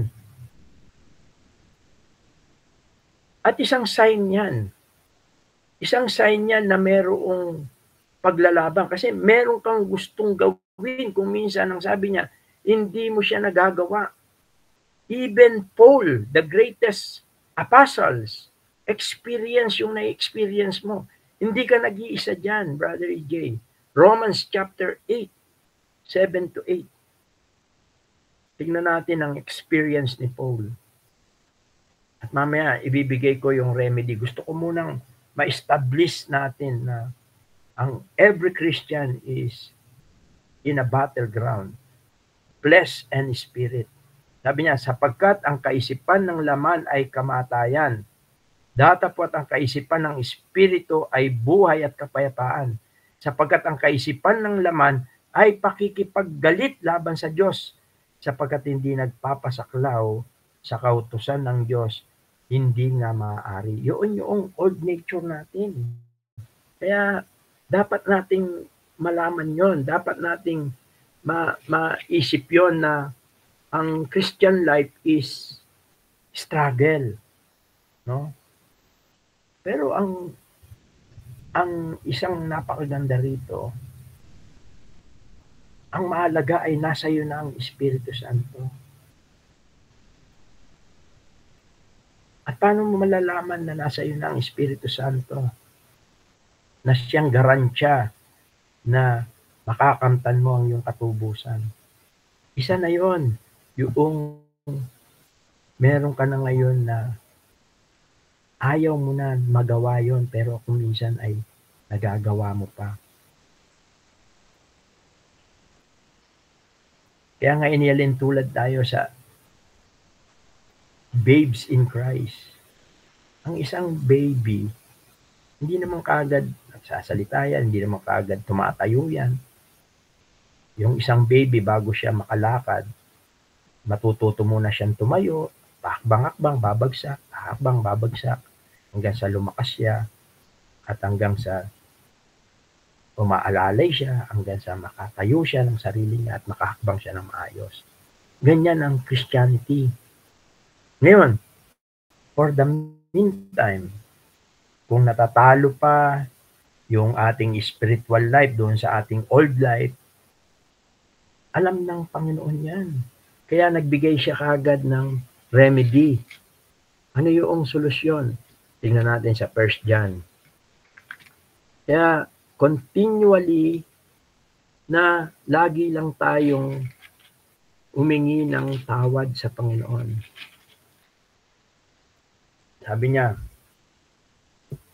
C: At isang sign yan. Isang sign yan na merong paglalaban. Kasi meron kang gustong gawin. Kung minsan, ang sabi niya, hindi mo siya nagagawa. Even Paul, the greatest apostles, experience yung na-experience mo. Hindi ka nag-iisa dyan, Brother EJ. Romans chapter 8, 7 to 8. Tingnan natin ang experience ni Paul. At mamaya, ibibigay ko yung remedy. Gusto ko munang ma-establish natin na ang every Christian is in a battleground, flesh and spirit. Sabi niya, sapagkat ang kaisipan ng laman ay kamatayan, datapwat ang kaisipan ng espiritu ay buhay at kapayapaan. Sapagkat ang kaisipan ng laman ay pakikipaggalit laban sa Diyos, sapagkat hindi nagpapasaklaw sa kautusan ng Diyos, hindi nga maaari. Yun yung old nature natin. Kaya dapat nating malaman yon, dapat nating maisip yon na ang Christian life is struggle, no? Pero ang isang napakaganda rito, ang mahalaga ay nasa iyo na ang Espiritu Santo. At paano mo malalaman na nasa iyo na ang Espiritu Santo? Na siyang garansya na makakamtan mo ang iyong katubusan. Isa na yon, yung meron ka na ngayon na ayaw mo na magawa yon, pero kung minsan ay nagagawa mo pa. Kaya nga inialin tulad tayo sa babes in Christ. Ang isang baby, hindi naman kaagad nagsasalita yan, hindi naman kaagad tumatayo yan. Yung isang baby, bago siya makalakad, matututo muna siyang tumayo, hakbang-hakbang, babagsak, hakbang-babagsak, hanggang sa lumakas siya, at hanggang sa umaalalay siya, hanggang sa makatayo siya ng sarili niya at makahakbang siya ng maayos. Ganyan ang Christianity. Ngayon, for the meantime, kung natatalo pa yung ating spiritual life doon sa ating old life, alam ng Panginoon yan. Kaya nagbigay siya kagad ng remedy. Ano yung solusyon? Tingnan natin sa 1 John. Kaya continually na lagi lang tayong humingi ng tawad sa Panginoon. Sabi niya,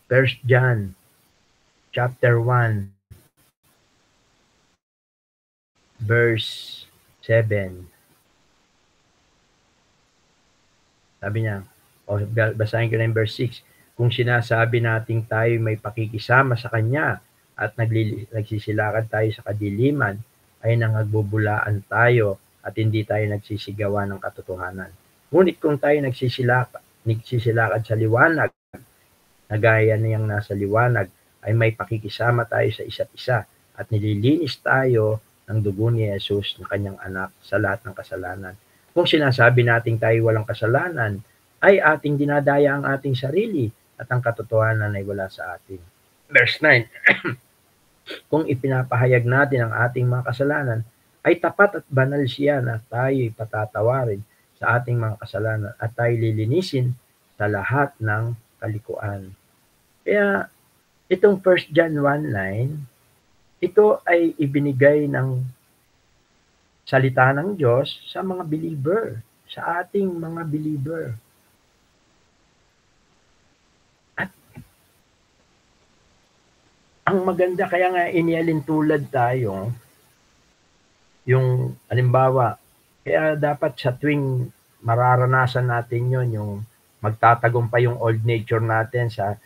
C: 1 John chapter 1 verse 7. Sabi niya, basahin ko na yung verse 6. Kung sinasabi nating tayo may pakikisama sa Kanya at nagsisilakad tayo sa kadiliman, ay nangagbubulaan tayo at hindi tayo nagsisigawa ng katotohanan. Ngunit kung tayo nagsisilakad sa liwanag, na gaya niyang nasa liwanag, ay may pakikisama tayo sa isa't isa at nililinis tayo ng dugo ni Jesus na Kanyang anak sa lahat ng kasalanan. Kung sinasabi nating tayo walang kasalanan, ay ating dinadaya ang ating sarili at ang katotohanan ay wala sa atin. Verse 9, kung ipinapahayag natin ang ating mga kasalanan, ay tapat at banal siya na tayo'y patatawarin sa ating mga kasalanan at tayo lilinisin sa lahat ng kalikuan. Kaya itong 1 John 1:9, ito ay ibinigay ng salita ng Diyos sa mga believer, sa ating mga believer. At ang maganda, kaya nga inialintulad tayo, yung halimbawa, kaya dapat sa tuwing mararanasan natin yon, yung magtatagumpay yung old nature natin sa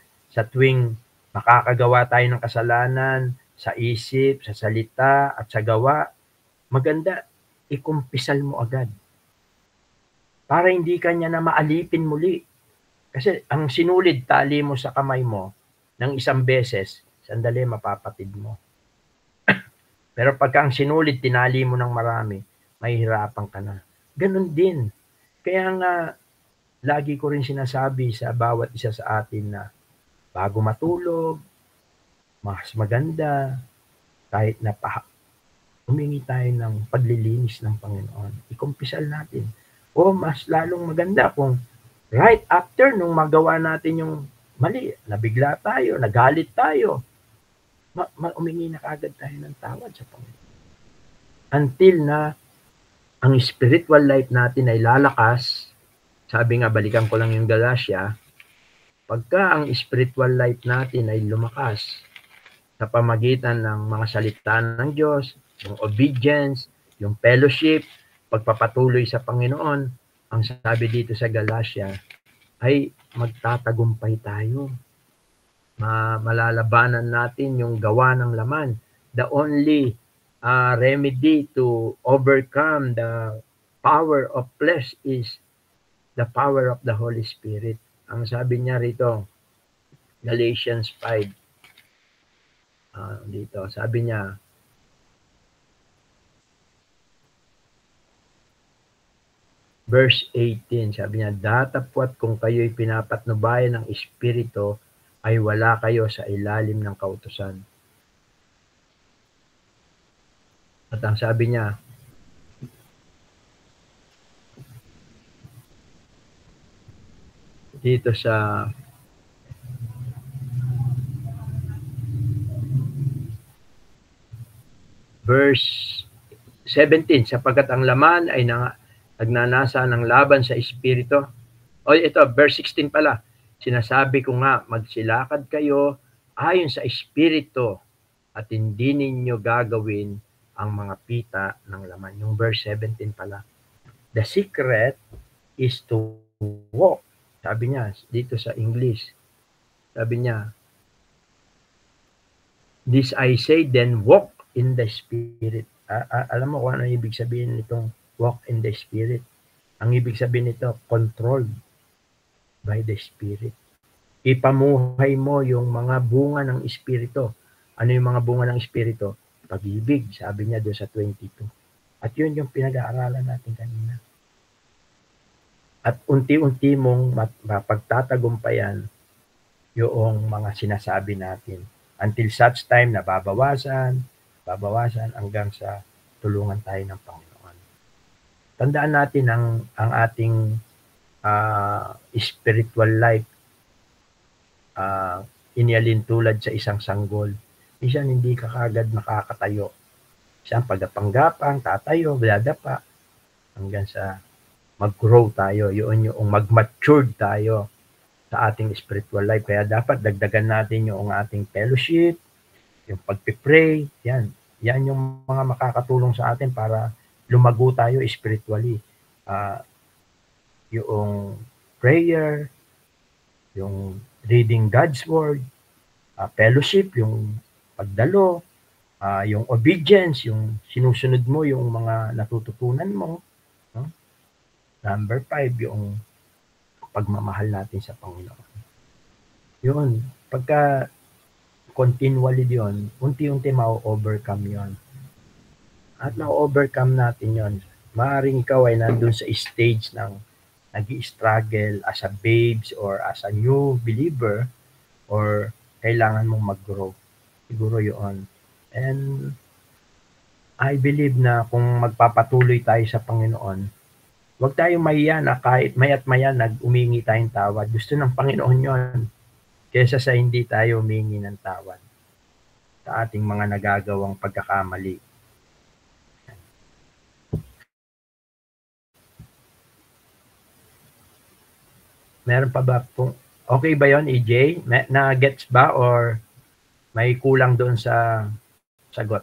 C: tuwing makakagawa tayo ng kasalanan, sa isip, sa salita, at sa gawa, maganda, ikumpisal mo agad. Para hindi ka niya na maalipin muli. Kasi ang sinulid, tali mo sa kamay mo ng isang beses, sandali mapapatid mo. Pero pagka ang sinulid, tinali mo ng marami, mahihirapan ka na. Ganun din. Kaya nga, lagi ko rin sinasabi sa bawat isa sa atin na bago matulog, mas maganda, kahit na humingi tayo ng paglilinis ng Panginoon. Ikumpisal natin. O mas lalong maganda kung right after nung magawa natin yung mali, nabigla tayo, nagalit tayo, umingi na kagad tayo ng tawad sa Panginoon. Until na ang spiritual life natin ay lalakas, sabi nga, balikan ko lang yung Galatia, pagka ang spiritual life natin ay lumakas sa pamagitan ng mga salita ng Diyos, yung obedience, yung fellowship, pagpapatuloy sa Panginoon, ang sabi dito sa Galatia, ay magtatagumpay tayo. Malalabanan natin yung gawa ng laman. The only remedy to overcome the power of flesh is the power of the Holy Spirit. Ang sabi niya rito, Galatians 5, dito, sabi niya, verse 18, sabi niya, datapwat kung kayo'y pinapatnubayan ng Espiritu, ay wala kayo sa ilalim ng kautusan. At ang sabi niya, dito sa verse 17, sapagkat ang laman ay nagnanasa ng laban sa Espiritu. O ito, verse 16 pala, sinasabi ko nga, magsilakad kayo ayon sa Espiritu at hindi ninyo gagawin ang mga pita ng laman. Yung verse 17 pala. The secret is to walk. Sabi niya, dito sa English, sabi niya, this I say, then walk in the Spirit. Alam mo kung ano ibig sabihin nitong walk in the Spirit? Ang ibig sabihin nito, controlled by the Spirit. Ipamuhay mo yung mga bunga ng Espiritu. Ano yung mga bunga ng Espiritu? Pag-ibig, sabi niya doon sa 22. At yun yung pinag-aaralan natin kanina. At unti-unti mong mapagtatagumpayan yung mga sinasabi natin. Until such time na babawasan hanggang sa tulungan tayo ng Panginoon. Tandaan natin ang ating spiritual life, inialintulad sa isang sanggol. Minsan hindi ka kagad makakatayo. Isang pagdapanggapang, tatayo, dadapa, hanggang sa mag-grow tayo. Yun yung mag-mature tayo sa ating spiritual life. Kaya dapat dagdagan natin yung ating fellowship, yung pagpipray, yan yung mga makakatulong sa atin para lumago tayo spiritually. Yung prayer, yung reading God's Word, fellowship, yung pagdalo, yung obedience, yung sinusunod mo yung mga natututunan mo. No? Number 5, yung pagmamahal natin sa Panginoon. Yun, pagka continually yun, unti-unti ma-overcome yun. At na-overcome natin yun. Maaaring ikaw ay nandun sa stage ng nag-i-struggle as a babes or as a new believer, or kailangan mong mag-grow. Siguro yun. And I believe na kung magpapatuloy tayo sa Panginoon, huwag tayong mahiya na kahit maya't maya nag-umingi tayong tawad. Gusto ng Panginoon yun. Kesa sa hindi tayo humingi ng tawad. sa ating mga nagagawang pagkakamali. Meron pa ba po? Okay ba yon EJ? Na-gets ba or may kulang doon sa sagot?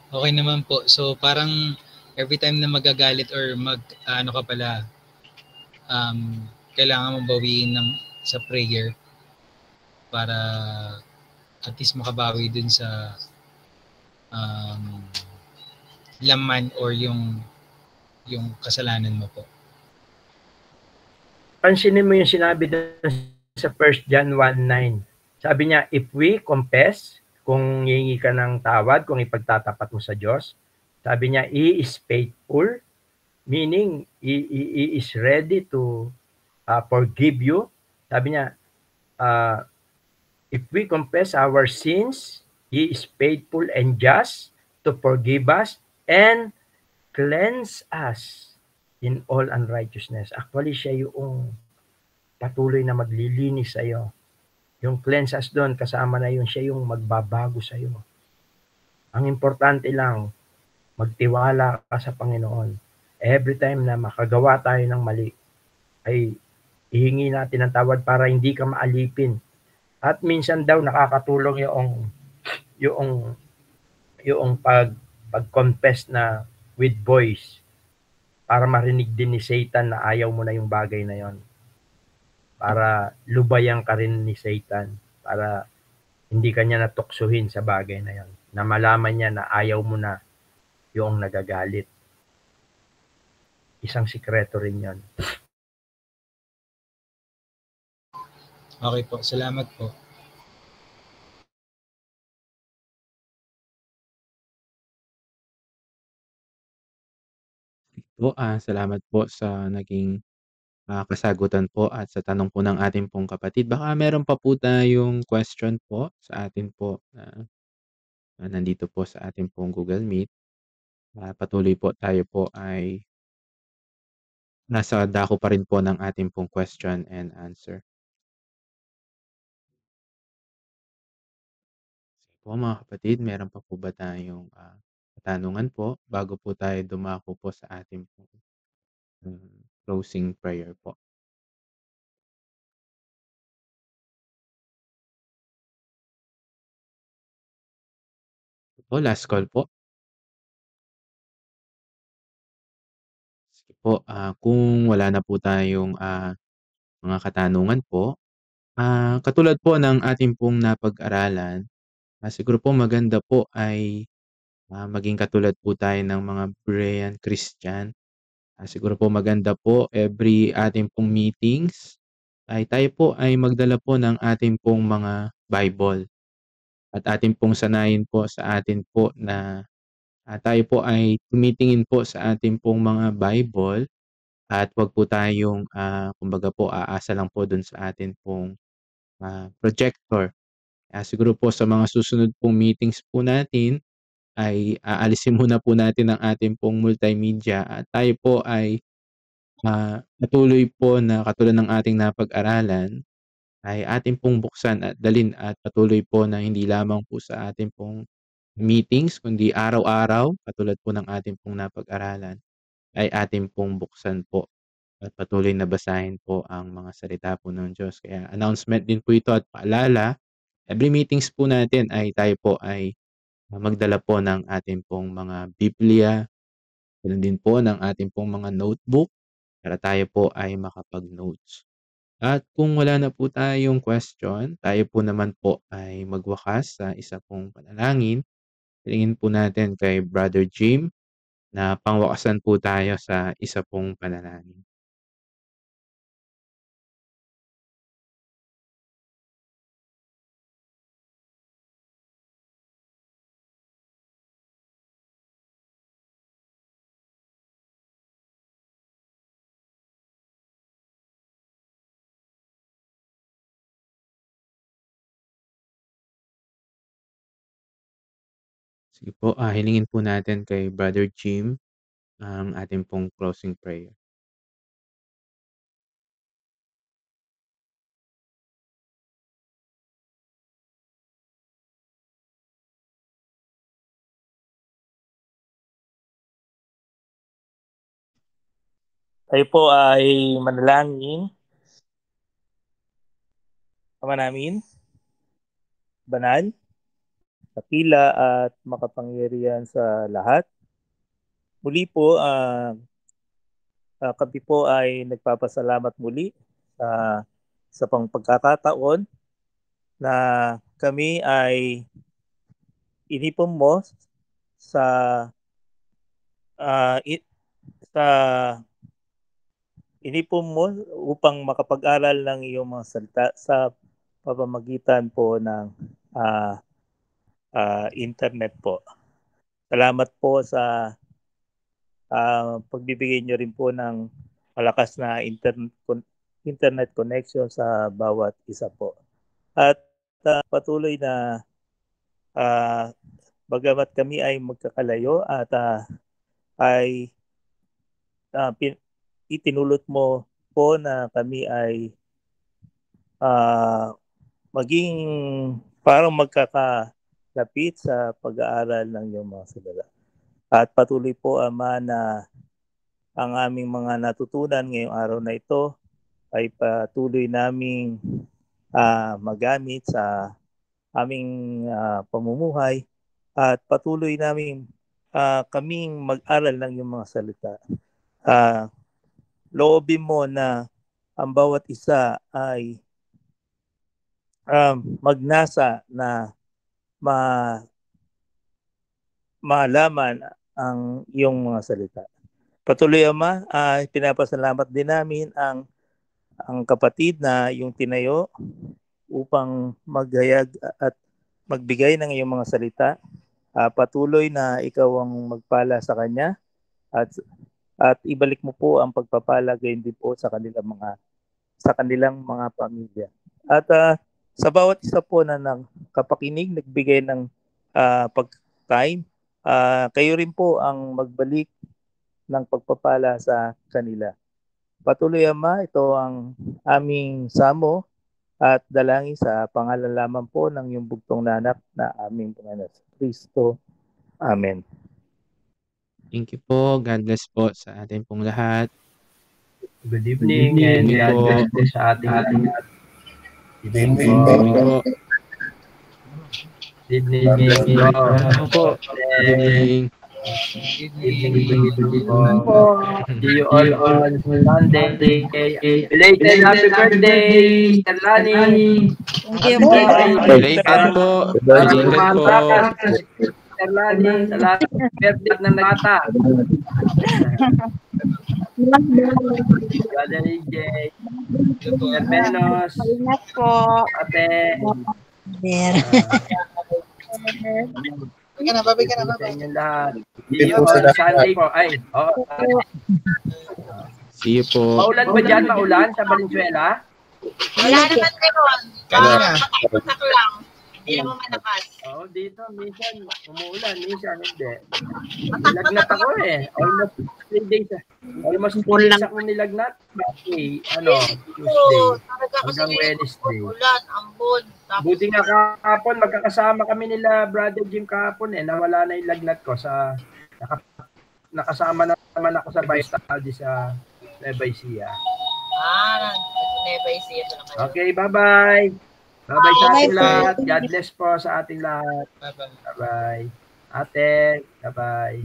B: Okay naman po. So parang every time na magagalit or ano ka pala, kailangan mong bawiin sa prayer para at least makabawi dun sa um, laman or yung kasalanan mo po.
C: Pansinin mo yung sinabi doon sa 1 John 1:9. Sabi niya, if we confess, kung hihingi ka ng tawad, kung ipagtatapat mo sa Diyos, sabi niya, He is faithful, meaning He is ready to forgive you. Sabi niya, if we confess our sins, He is faithful and just to forgive us and cleanse us in all unrighteousness. Actually, siya yung patuloy na maglilinis sa iyo. Yung cleanse us doon, kasama na yun, siya yung magbabago sa iyo. Ang importante lang, magtiwala ka sa Panginoon. Every time na makagawa tayo ng mali, ay ihingi natin ng tawad para hindi ka maalipin. At minsan daw nakakatulong yung pag-confess na with voice para marinig din ni Satan na ayaw mo na yung bagay na yon. Para lubayan ka rin ni Satan, para hindi ka niya natuksuhin sa bagay na yon, na malaman niya na ayaw mo na yung nagagalit. Isang sikreto rin yon.
B: Okay po, salamat po.
A: Po, salamat po sa naging kasagutan po at sa tanong po ng ating pong kapatid. Baka meron pa po tayong question po sa atin po na nandito po sa ating pong Google Meet. Patuloy po tayo po ay nasa dako pa rin po ng ating pong question and answer. Sige po mga kapatid, meron pa po ba tayong katanungan po bago po tayo dumako po sa ating pong closing prayer po? Po, last call po. Sige po, kung wala na po tayong mga katanungan po, katulad po ng ating pong napag-aralan, siguro po maganda po ay maging katulad po tayo ng mga Berean Christian. Siguro po maganda po every ating pong meetings ay tayo po ay magdala po ng ating pong mga Bible at ating pong sanayin po sa atin po na tayo po ay tumitingin po sa ating pong mga Bible at wag po tayong kumbaga po aasa lang po dun sa atin pong projector. Siguro po sa mga susunod pong meetings po natin ay aalisin muna po natin ang ating pong multimedia at tayo po ay patuloy po na katulad ng ating napag-aralan ay atin pong buksan at dalhin at patuloy po na hindi lamang po sa ating pong meetings kundi araw-araw katulad po ng ating pong napag-aralan ay atin pong buksan po at patuloy na basahin po ang mga salita po ng Diyos. Kaya announcement din po ito at paalala, every meetings po natin ay tayo po ay magdala po ng ating pong mga Biblia, ganoon din po ng ating pong mga notebook para tayo po ay makapag-notes. At kung wala na po tayong question, tayo po naman po ay magwakas sa isa pong panalangin. Hilingin po natin kay Brother Jim na pangwakasan po tayo sa isa pong panalangin. Sige po, hilingin po natin kay Brother Jim ang ating pong closing prayer.
D: Tayo po ay manalangin. Ama namin, banal, dakila at makapangyarihan sa lahat. Muli po, kami po ay nagpapasalamat muli sa pagkakataon na kami ay inipon mo sa ah, i- sa inipon mo upang makapag-aral ng iyong mga salita sa pamamagitan po ng ah, internet po. Salamat po sa pagbibigay nyo rin po ng malakas na internet connection sa bawat isa po. At patuloy na bagamat kami ay magkakalayo at ay itinulot mo po na kami ay maging parang magkakalapit sa pag-aaral ng iyong mga salita. At patuloy po, Ama, na ang aming mga natutunan ngayong araw na ito ay patuloy naming magamit sa aming pamumuhay at patuloy naming kaming mag-aral ng iyong mga salita. Loobin mo na ang bawat isa ay magnasa na malaman ang iyong mga salita. Patuloy, Ama, pinapasalamat din namin ang kapatid na yung tinayo upang maghayag at magbigay ng iyong mga salita. Patuloy na ikaw ang magpala sa kanya at ibalik mo po ang pagpapala gayon din po sa kanilang mga pamilya. At sa bawat isa po na kapakinig, nagbigay ng pag-time, kayo rin po ang magbalik ng pagpapala sa kanila. Patuloy, Ama, ito ang aming samo at dalangin sa pangalan lamang po ng iyong bugtong na anak na aming Panginoon Kristo. Amen.
A: Thank you po. God bless po sa atin pong lahat.
C: Good evening and God bless po sa ating lahat. Good evening po. Good evening po.
A: Good evening.
C: See you all on Sunday. Belated happy birthday, Sir Lani.
E: Thank you po.
A: Belated po. Belated po.
C: Sir Lani, sa lahat ng birthday na nagata. Brother EJ, Sir Menos,
E: Salamat po.
C: Ate.
B: Babay ka na.
C: Sa inyong lahat. See you on Sunday po.
A: See you po.
C: Maulan ba dyan? Maulan sa Valenzuela?
E: Wala naman karon.
B: Kanina.
E: Matak lang. Hindi naman malakas.
C: Oo, dito. Minsan umuulan. Minsan hindi. Nilagnat ako eh. Almost 3 days. Almost 3 days ako nilagnat. Okay, Tuesday hanggang Wednesday.
E: Ulan, ambon.
C: Buti nga kahapon, magkakasama kami nila Brother Jim kahapon eh. Nawala na yung lagnat ko sa nakasama naman ako sa Bible study sa Nueva Ecija.
E: Nueva Ecija talaga.
C: Okay, bye-bye. Bye-bye sa ating lahat. God bless po sa ating lahat. Bye-bye. Ate, bye-bye.